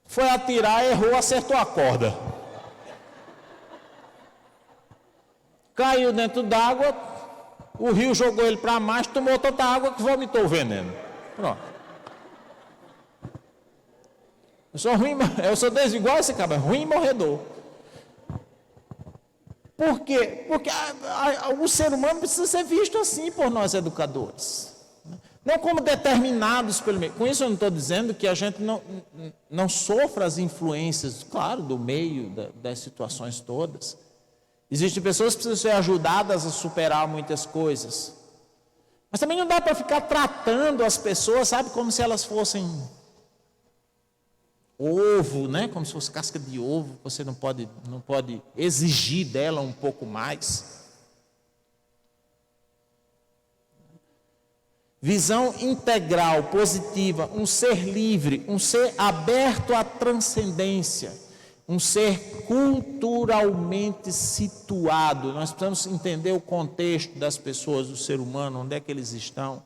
foi atirar, errou, acertou a corda. Caiu dentro d'água, o rio jogou ele para mais, tomou tanta água que vomitou o veneno. Pronto. Eu sou ruim, eu sou desigual esse cara, ruim e morredor. Por quê? Porque o ser humano precisa ser visto assim por nós educadores. Não como determinados pelo meio. Com isso eu não estou dizendo que a gente não sofra as influências, claro, do meio, das situações todas. Existem pessoas que precisam ser ajudadas a superar muitas coisas. Mas também não dá para ficar tratando as pessoas, sabe, como se elas fossem ovo, né? Como se fosse casca de ovo. Você não pode exigir dela um pouco mais. Visão integral, positiva, um ser livre, um ser aberto à transcendência, um ser culturalmente situado. Nós precisamos entender o contexto das pessoas, do ser humano, onde é que eles estão.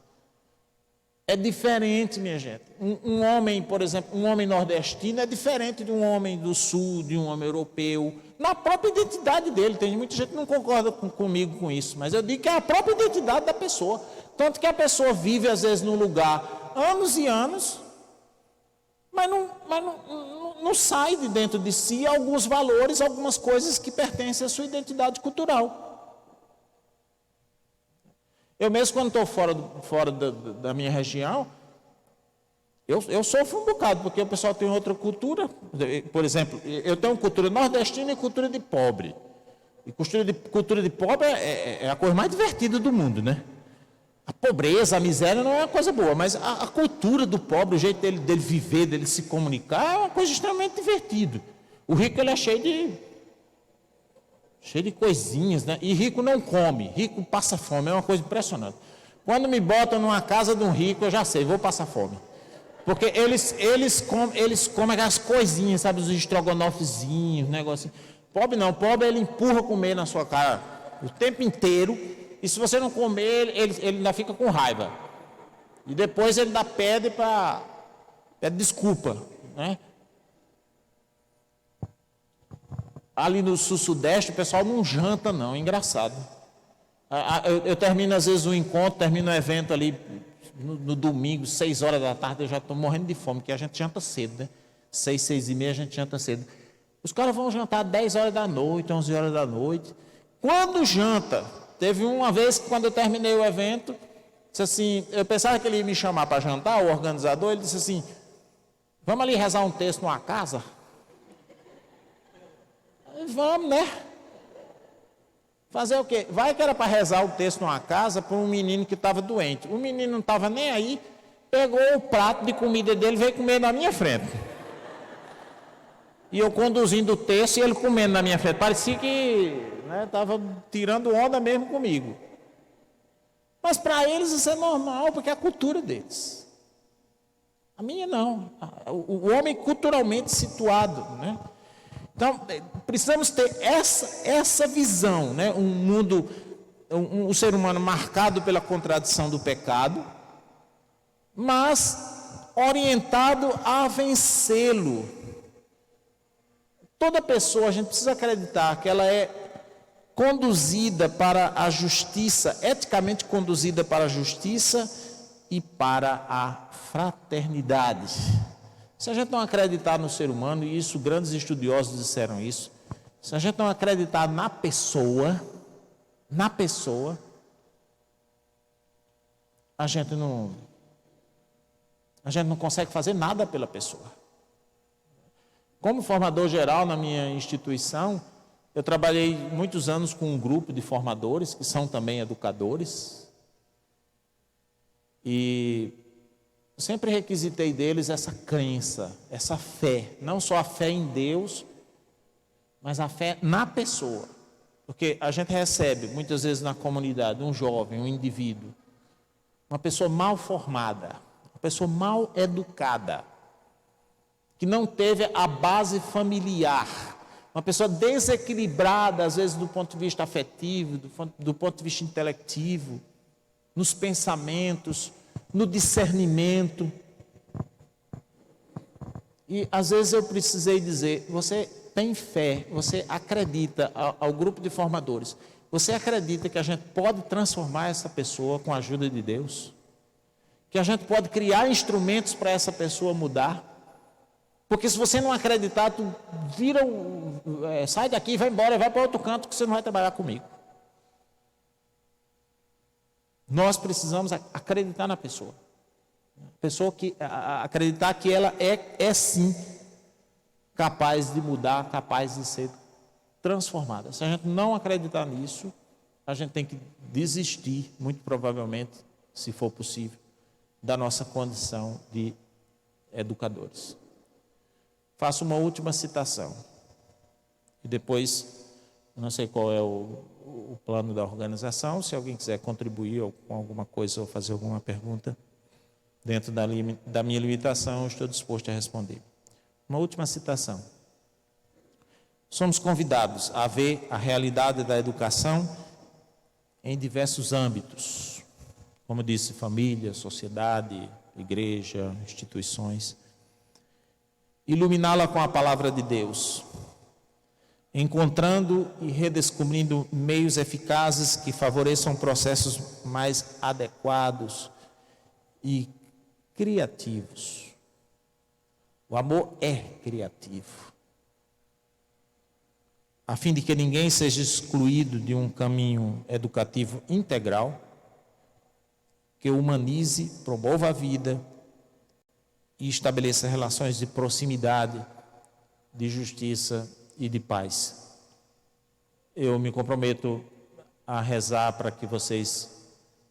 É diferente, minha gente. Um homem, por exemplo, um homem nordestino é diferente de um homem do sul, de um homem europeu, na própria identidade dele. Tem muita gente que não concorda comigo com isso, mas eu digo que é a própria identidade da pessoa. Tanto que a pessoa vive, às vezes, num lugar anos e anos, mas não sai de dentro de si alguns valores, algumas coisas que pertencem à sua identidade cultural. Eu mesmo, quando estou fora da minha região, eu sofro um bocado, porque o pessoal tem outra cultura. Por exemplo, eu tenho cultura nordestina e cultura de pobre. E cultura de pobre é a coisa mais divertida do mundo, né? A pobreza, a miséria não é uma coisa boa, mas a cultura do pobre, o jeito dele viver, dele se comunicar, é uma coisa extremamente divertida. O rico, ele é cheio de coisinhas, né? E rico não come, rico passa fome, é uma coisa impressionante. Quando me botam numa casa de um rico, eu já sei, vou passar fome. Porque eles comem aquelas coisinhas, sabe, os estrogonofezinhos, negocinho. Pobre não, pobre ele empurra comer na sua cara o tempo inteiro, e se você não comer, ele ainda fica com raiva. E depois ele pede desculpa, né? Ali no sul-sudeste, o pessoal não janta, não, é engraçado. Eu termino, às vezes, um encontro, termino o evento ali no domingo, 6 horas da tarde, eu já estou morrendo de fome, porque a gente janta cedo, né? 6, 6 e meia, a gente janta cedo. Os caras vão jantar 10 horas da noite, 11 horas da noite. Quando janta, teve uma vez que, quando eu terminei o evento, disse assim, eu pensava que ele ia me chamar para jantar, o organizador, ele disse assim: vamos ali rezar um texto numa casa? Vamos, né? Fazer o quê? Vai que era para rezar o texto numa casa para um menino que estava doente. O menino não estava nem aí, pegou o prato de comida dele e veio comer na minha frente. E eu conduzindo o texto e ele comendo na minha frente. Parecia que estava tirando onda mesmo comigo. Mas para eles isso é normal, porque é a cultura deles. A minha não. O homem culturalmente situado, né? Então, precisamos ter essa visão, né? Um mundo, um ser humano marcado pela contradição do pecado, mas orientado a vencê-lo. Toda pessoa, a gente precisa acreditar que ela é conduzida para a justiça, eticamente conduzida para a justiça e para a fraternidade. Se a gente não acreditar no ser humano, e isso grandes estudiosos disseram isso, se a gente não acreditar na pessoa, a gente não consegue fazer nada pela pessoa. Como formador geral na minha instituição, eu trabalhei muitos anos com um grupo de formadores, que são também educadores, e Eu sempre requisitei deles essa crença, essa fé, não só a fé em Deus, mas a fé na pessoa. Porque a gente recebe, muitas vezes na comunidade, um jovem, um indivíduo, uma pessoa mal formada, uma pessoa mal educada, que não teve a base familiar, uma pessoa desequilibrada, às vezes do ponto de vista afetivo, do ponto de vista intelectivo, nos pensamentos, no discernimento. E às vezes eu precisei dizer, você tem fé, você acredita, ao grupo de formadores, você acredita que a gente pode transformar essa pessoa com a ajuda de Deus? Que a gente pode criar instrumentos para essa pessoa mudar? Porque se você não acreditar, tu sai daqui e vai embora, vai para outro canto que você não vai trabalhar comigo. Nós precisamos acreditar na pessoa. Acreditar que ela é sim capaz de mudar, capaz de ser transformada. Se a gente não acreditar nisso, a gente tem que desistir, muito provavelmente, se for possível, da nossa condição de educadores. Faço uma última citação. E depois, não sei qual é o plano da organização, se alguém quiser contribuir ou com alguma coisa ou fazer alguma pergunta, dentro da minha limitação, eu estou disposto a responder. Uma última citação. Somos convidados a ver a realidade da educação em diversos âmbitos. Como disse, família, sociedade, igreja, instituições. Iluminá-la com a palavra de Deus, encontrando e redescobrindo meios eficazes que favoreçam processos mais adequados e criativos. O amor é criativo. A fim de que ninguém seja excluído de um caminho educativo integral, que humanize, promova a vida e estabeleça relações de proximidade, de justiça e de paz. Eu me comprometo a rezar para que vocês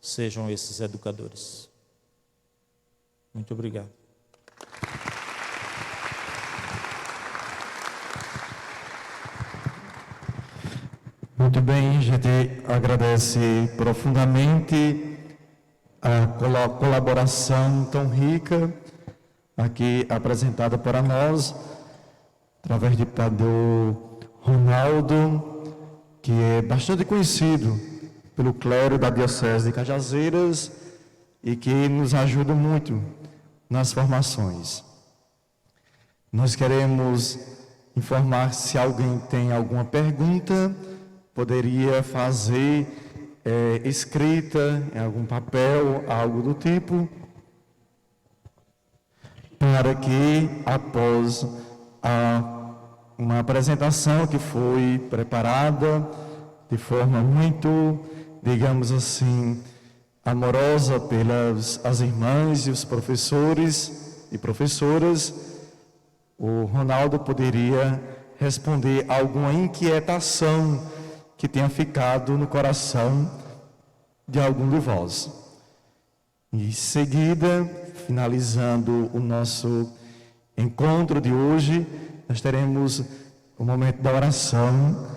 sejam esses educadores. Muito obrigado. Muito bem, a gente agradece profundamente a colaboração tão rica aqui apresentada para nós, através de Padre Ronaldo, que é bastante conhecido pelo clero da Diocese de Cajazeiras e que nos ajuda muito nas formações. Nós queremos informar se alguém tem alguma pergunta, poderia fazer escrita em algum papel, algo do tipo, para que após uma apresentação que foi preparada de forma muito, digamos assim, amorosa pelas as irmãs e os professores e professoras, o Ronaldo poderia responder alguma inquietação que tenha ficado no coração de algum de vós. Em seguida, finalizando o nosso encontro de hoje, nós teremos o momento da oração,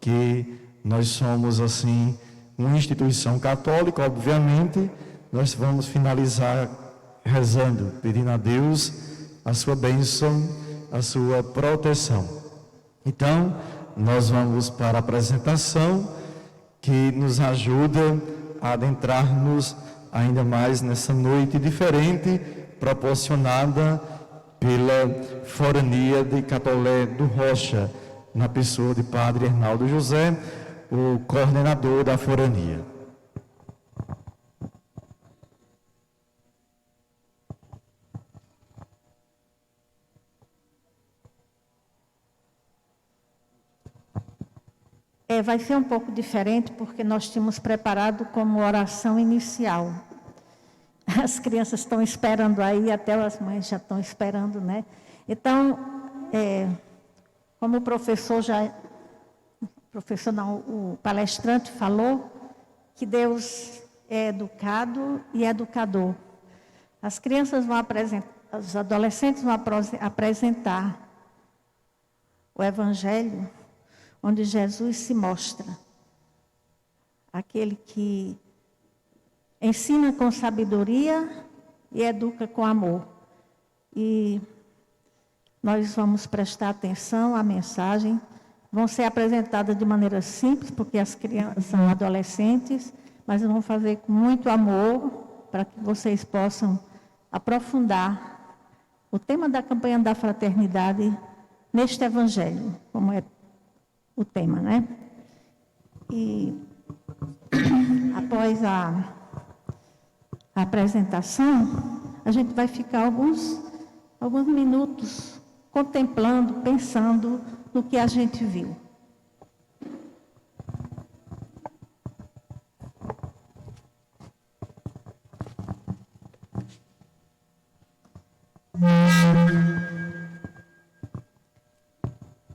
que nós somos assim uma instituição católica, obviamente. Nós vamos finalizar rezando, pedindo a Deus a sua bênção, a sua proteção. Então, nós vamos para a apresentação, que nos ajuda a adentrarmos ainda mais nessa noite diferente, proporcionada pela Forania de Catolé do Rocha, na pessoa de Padre Arnaldo José, o coordenador da Forania. Vai ser um pouco diferente, porque nós tínhamos preparado como oração inicial. As crianças estão esperando aí, até as mães já estão esperando, né? Então, como o palestrante falou, que Deus é educado e educador. As crianças vão apresentar, os adolescentes vão apresentar o Evangelho, onde Jesus se mostra aquele que ensina com sabedoria e educa com amor. E nós vamos prestar atenção à mensagem. Vão ser apresentadas de maneira simples, porque as crianças são adolescentes, mas vão fazer com muito amor, para que vocês possam aprofundar o tema da campanha da fraternidade neste Evangelho, como é o tema, né? E após a apresentação, a gente vai ficar alguns minutos contemplando, pensando no que a gente viu.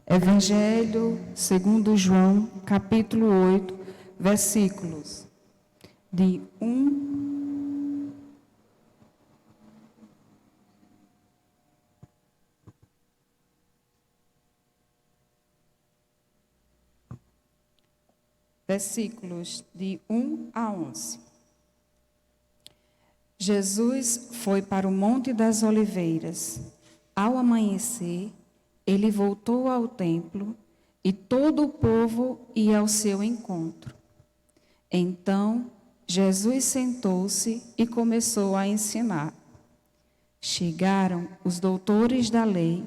Evangelho segundo João, capítulo 8, versículos de 1 a 11. Jesus foi para o Monte das Oliveiras. Ao amanhecer, ele voltou ao templo e todo o povo ia ao seu encontro. Então, Jesus sentou-se e começou a ensinar. Chegaram os doutores da lei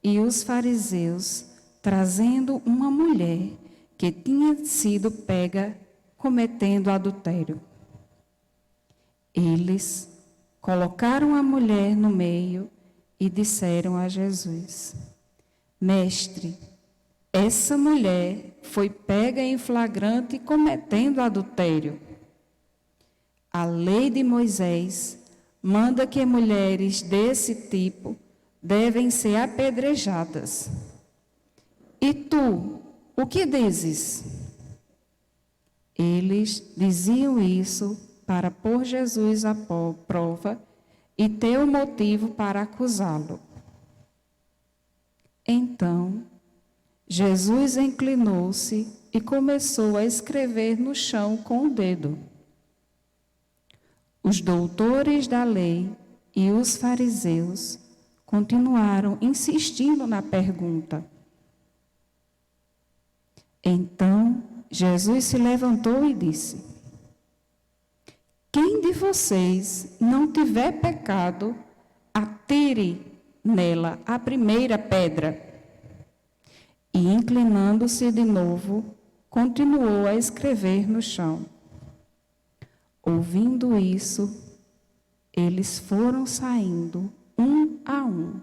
e os fariseus, trazendo uma mulher que tinha sido pega cometendo adultério. Eles colocaram a mulher no meio e disseram a Jesus: Mestre, essa mulher foi pega em flagrante cometendo adultério. A lei de Moisés manda que mulheres desse tipo devem ser apedrejadas. E tu, o que dizes? Eles diziam isso para pôr Jesus à prova e ter um motivo para acusá-lo. Então, Jesus inclinou-se e começou a escrever no chão com o dedo. Os doutores da lei e os fariseus continuaram insistindo na pergunta. Então, Jesus se levantou e disse: Quem de vocês não tiver pecado, atire nela a primeira pedra. E, inclinando-se de novo, continuou a escrever no chão. Ouvindo isso, eles foram saindo um a um,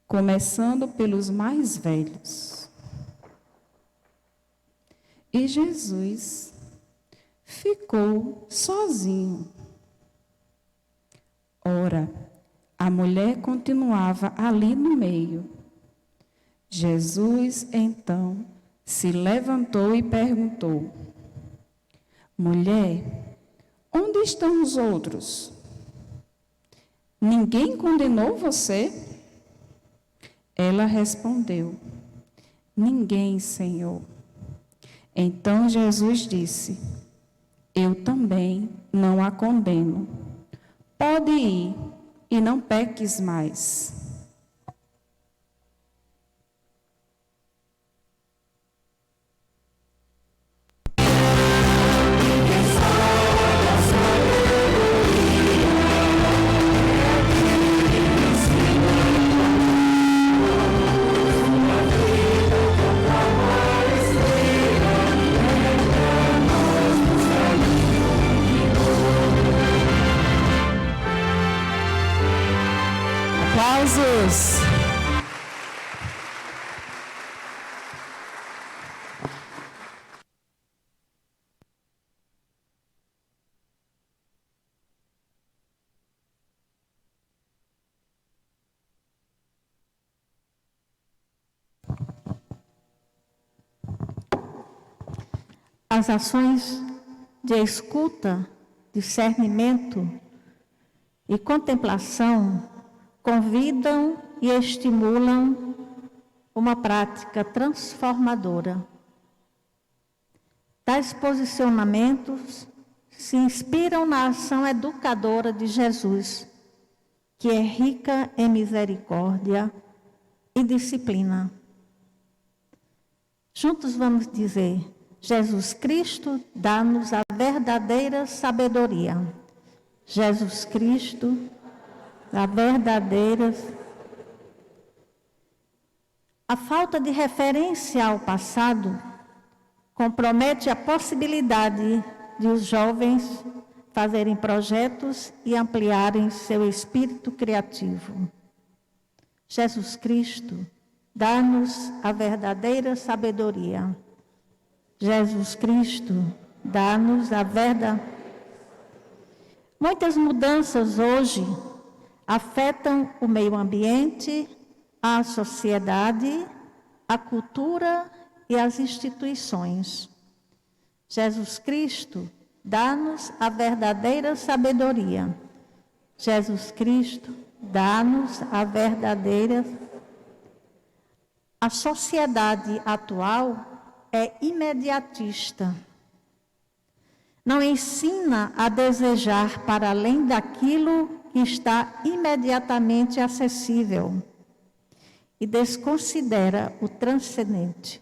começando pelos mais velhos. E Jesus ficou sozinho. Ora, a mulher continuava ali no meio. Jesus, então, se levantou e perguntou: Mulher, onde estão os outros? Ninguém condenou você? Ela respondeu: Ninguém, Senhor. Então Jesus disse: Eu também não a condeno. Pode ir e não peques mais. Aplausos! As ações de escuta, discernimento, e contemplação convidam e estimulam uma prática transformadora. Tais posicionamentos se inspiram na ação educadora de Jesus, que é rica em misericórdia e disciplina. Juntos vamos dizer: Jesus Cristo dá-nos a verdadeira sabedoria. Jesus Cristo, a verdadeira. A falta de referência ao passado compromete a possibilidade de os jovens fazerem projetos e ampliarem seu espírito criativo. Jesus Cristo, dá-nos a verdadeira sabedoria. Jesus Cristo, dá-nos a verdade. Muitas mudanças hoje afetam o meio ambiente, a sociedade, a cultura e as instituições. Jesus Cristo, dá-nos a verdadeira sabedoria. Jesus Cristo, dá-nos a verdadeira. A sociedade atual é imediatista. Não ensina a desejar para além daquilo que está imediatamente acessível e desconsidera o transcendente,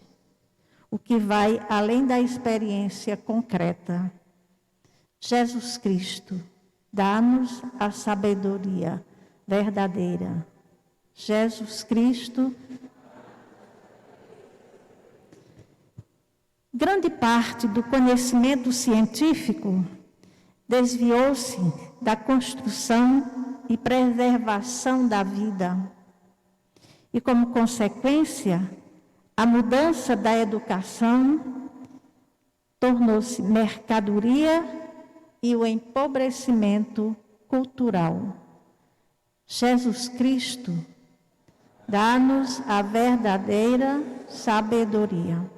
o que vai além da experiência concreta. Jesus Cristo, dá-nos a sabedoria verdadeira. Jesus Cristo. Grande parte do conhecimento científico desviou-se da construção e preservação da vida. E, como consequência, a mudança da educação tornou-se mercadoria e o empobrecimento cultural. Jesus Cristo, dá-nos a verdadeira sabedoria.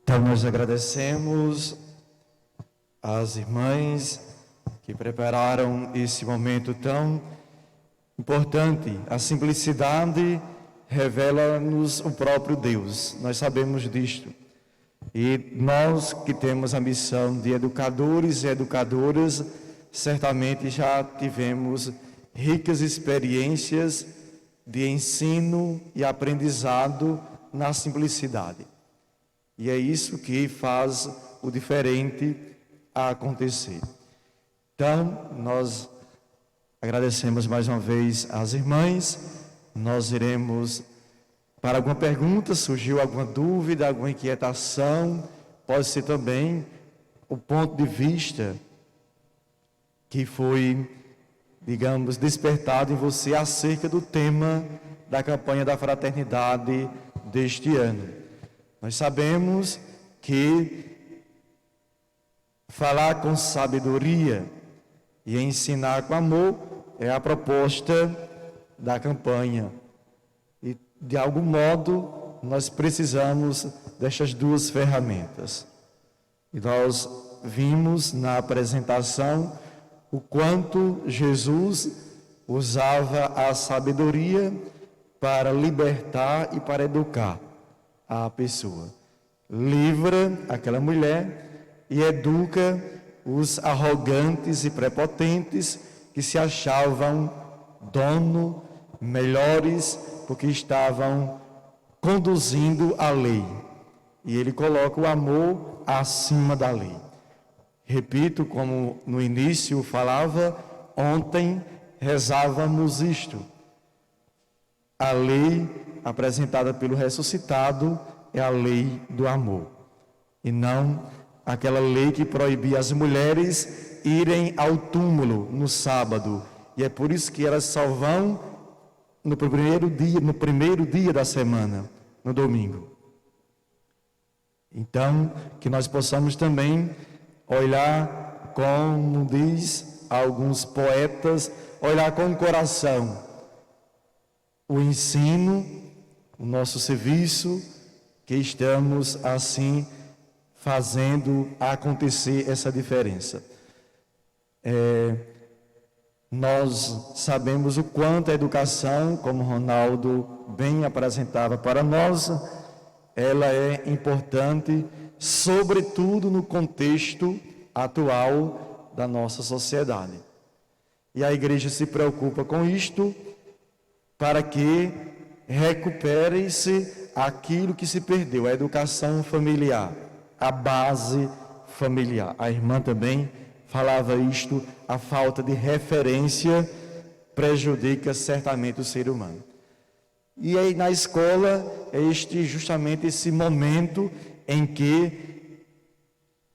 Então, nós agradecemos às irmãs que prepararam esse momento tão importante. A simplicidade revela-nos o próprio Deus, nós sabemos disto. E nós que temos a missão de educadores e educadoras, certamente já tivemos ricas experiências de ensino e aprendizado na simplicidade. E é isso que faz o diferente acontecer. Então, nós agradecemos mais uma vez às irmãs. Nós iremos para alguma pergunta, surgiu alguma dúvida, alguma inquietação, pode ser também o ponto de vista que foi, digamos, despertado em você acerca do tema da campanha da fraternidade deste ano. Nós sabemos que falar com sabedoria e ensinar com amor é a proposta da campanha. E, de algum modo, nós precisamos destas duas ferramentas. E nós vimos na apresentação o quanto Jesus usava a sabedoria para libertar e para educar a pessoa. Livra aquela mulher e educa os arrogantes e prepotentes que se achavam dono, melhores, porque estavam conduzindo a lei. E ele coloca o amor acima da lei. Repito, como no início falava, ontem rezávamos isto. A lei apresentada pelo ressuscitado é a lei do amor. E não aquela lei que proibia as mulheres irem ao túmulo no sábado. E é por isso que elas só vão no primeiro dia da semana, no domingo. Então, que nós possamos também olhar, como diz alguns poetas, olhar com o coração o ensino, o nosso serviço, que estamos assim fazendo acontecer essa diferença. Nós sabemos o quanto a educação, como Ronaldo bem apresentava para nós, ela é importante, sobretudo no contexto atual da nossa sociedade. E a igreja se preocupa com isto para que recupere-se aquilo que se perdeu, a educação familiar, a base familiar. A irmã também falava isto, a falta de referência prejudica certamente o ser humano. E aí na escola é justamente esse momento em que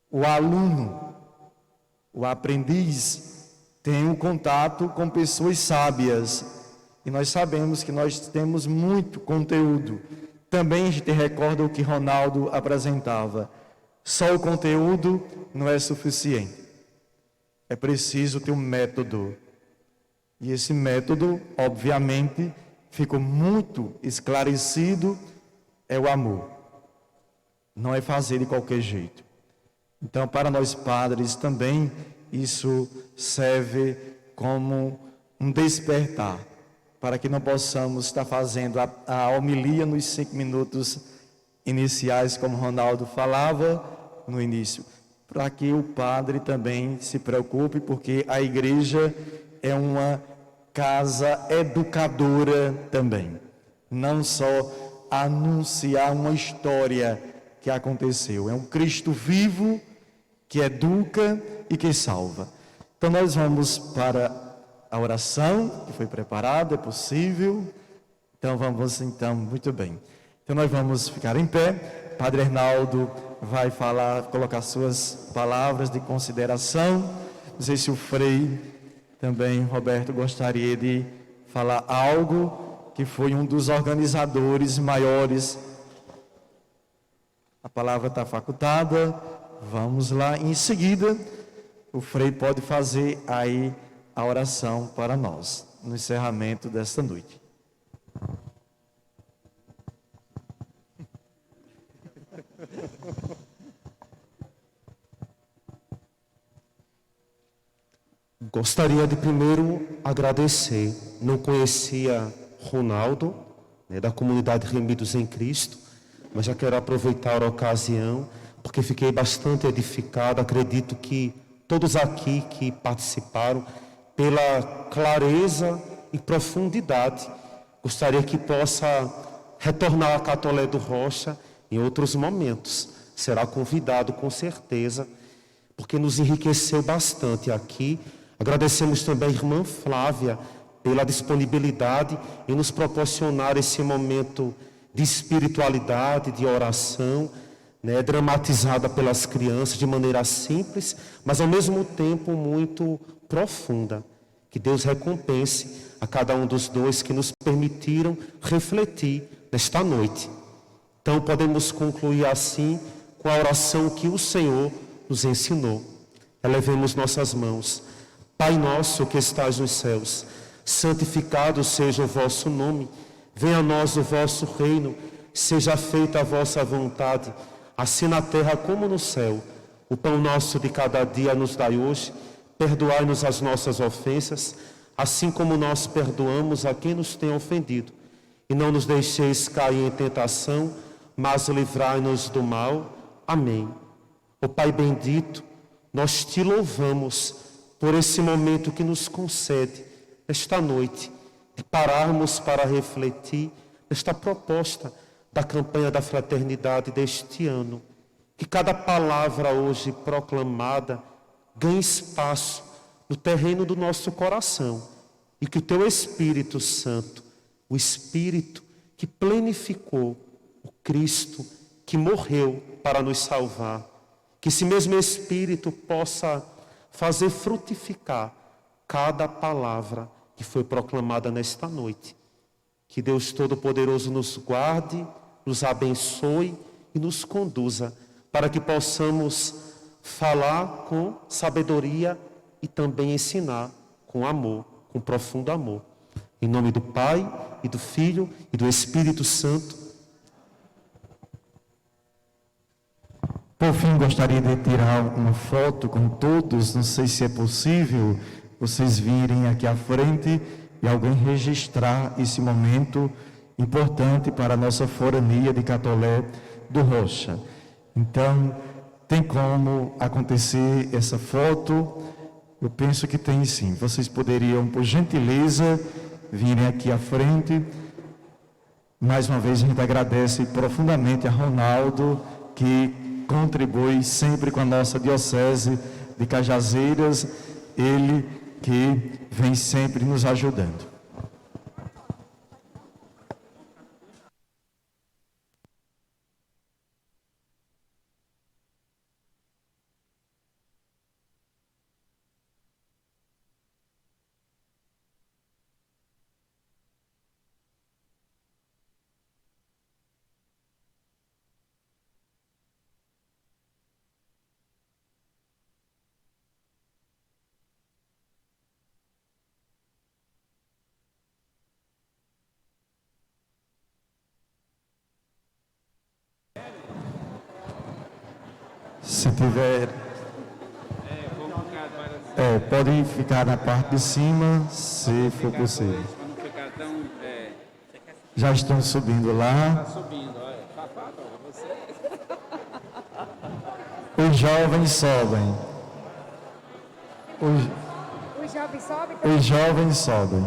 o aluno, o aprendiz, tem um contato com pessoas sábias. E nós sabemos que nós temos muito conteúdo. Também a gente recorda o que Ronaldo apresentava. Só o conteúdo não é suficiente. É preciso ter um método. E esse método, obviamente, ficou muito esclarecido, é o amor. Não é fazer de qualquer jeito. Então, para nós padres também, isso serve como um despertar, para que não possamos estar fazendo a homilia nos 5 minutos iniciais, como Ronaldo falava no início, para que o padre também se preocupe, porque a igreja é uma casa educadora também, não só anunciar uma história que aconteceu, é um Cristo vivo que educa e que salva. Então nós vamos para a oração que foi preparada, é possível. Então vamos, muito bem. Então nós vamos ficar em pé. Padre Arnaldo vai colocar suas palavras de consideração. Não sei se o Frei também, Roberto, gostaria de falar algo, que foi um dos organizadores maiores. A palavra está facultada. Vamos lá. Em seguida, o Frei pode fazer aí a oração para nós, no encerramento desta noite. Gostaria de primeiro agradecer. Não conhecia Ronaldo, da comunidade Remidos em Cristo, mas já quero aproveitar a ocasião, porque fiquei bastante edificado. Acredito que todos aqui que participaram, pela clareza e profundidade, gostaria que possa retornar a Catolé do Rocha em outros momentos. Será convidado com certeza, porque nos enriqueceu bastante aqui. Agradecemos também a irmã Flávia pela disponibilidade em nos proporcionar esse momento de espiritualidade, de oração, dramatizada pelas crianças de maneira simples, mas ao mesmo tempo muito profunda. Que Deus recompense a cada um dos dois que nos permitiram refletir nesta noite. Então podemos concluir assim com a oração que o Senhor nos ensinou. Elevemos nossas mãos. Pai nosso que estás nos céus, santificado seja o vosso nome. Venha a nós o vosso reino, seja feita a vossa vontade, assim na terra como no céu. O pão nosso de cada dia nos dai hoje. Perdoai-nos as nossas ofensas, assim como nós perdoamos a quem nos tem ofendido. E não nos deixeis cair em tentação, mas livrai-nos do mal. Amém. Ó Pai bendito, nós te louvamos por esse momento que nos concede, esta noite, de pararmos para refletir nesta proposta da campanha da fraternidade deste ano. Que cada palavra hoje proclamada ganhe espaço no terreno do nosso coração e que o Teu Espírito Santo, o Espírito que plenificou o Cristo que morreu para nos salvar, que esse mesmo Espírito possa fazer frutificar cada palavra que foi proclamada nesta noite. Que Deus Todo-Poderoso nos guarde, nos abençoe e nos conduza para que possamos falar com sabedoria e também ensinar com amor, com profundo amor. Em nome do Pai, e do Filho e do Espírito Santo. Por fim, gostaria de tirar uma foto com todos, não sei se é possível vocês virem aqui à frente e alguém registrar esse momento importante para a nossa forania de Catolé do Rocha. Então, tem como acontecer essa foto? Eu penso que tem sim. Vocês poderiam, por gentileza, virem aqui à frente. Mais uma vez, a gente agradece profundamente a Ronaldo, que contribui sempre com a nossa Diocese de Cajazeiras, ele que vem sempre nos ajudando. Se tiver... pode ficar na parte de cima, se for possível. Já estão subindo lá. Os jovens sobem. Os jovens sobem? Os jovens sobem.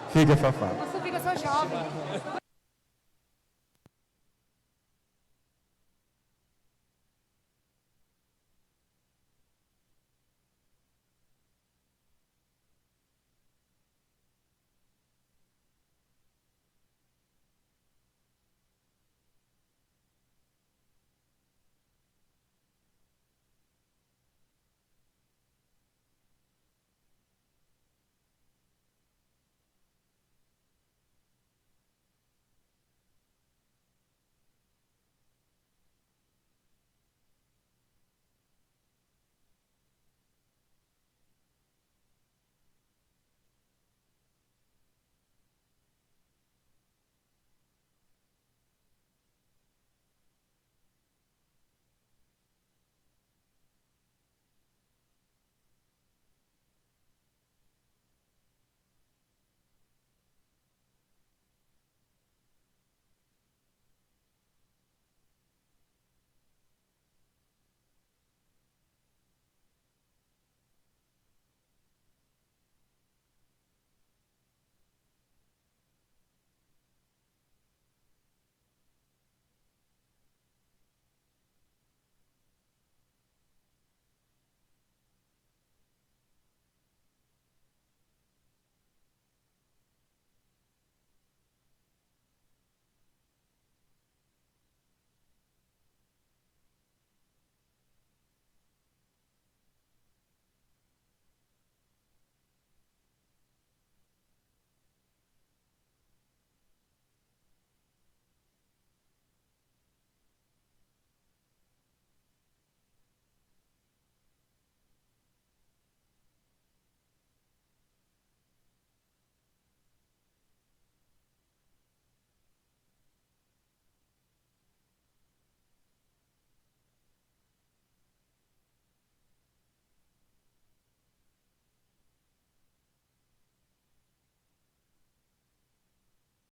Fica, Fafá. Eu sou jovem.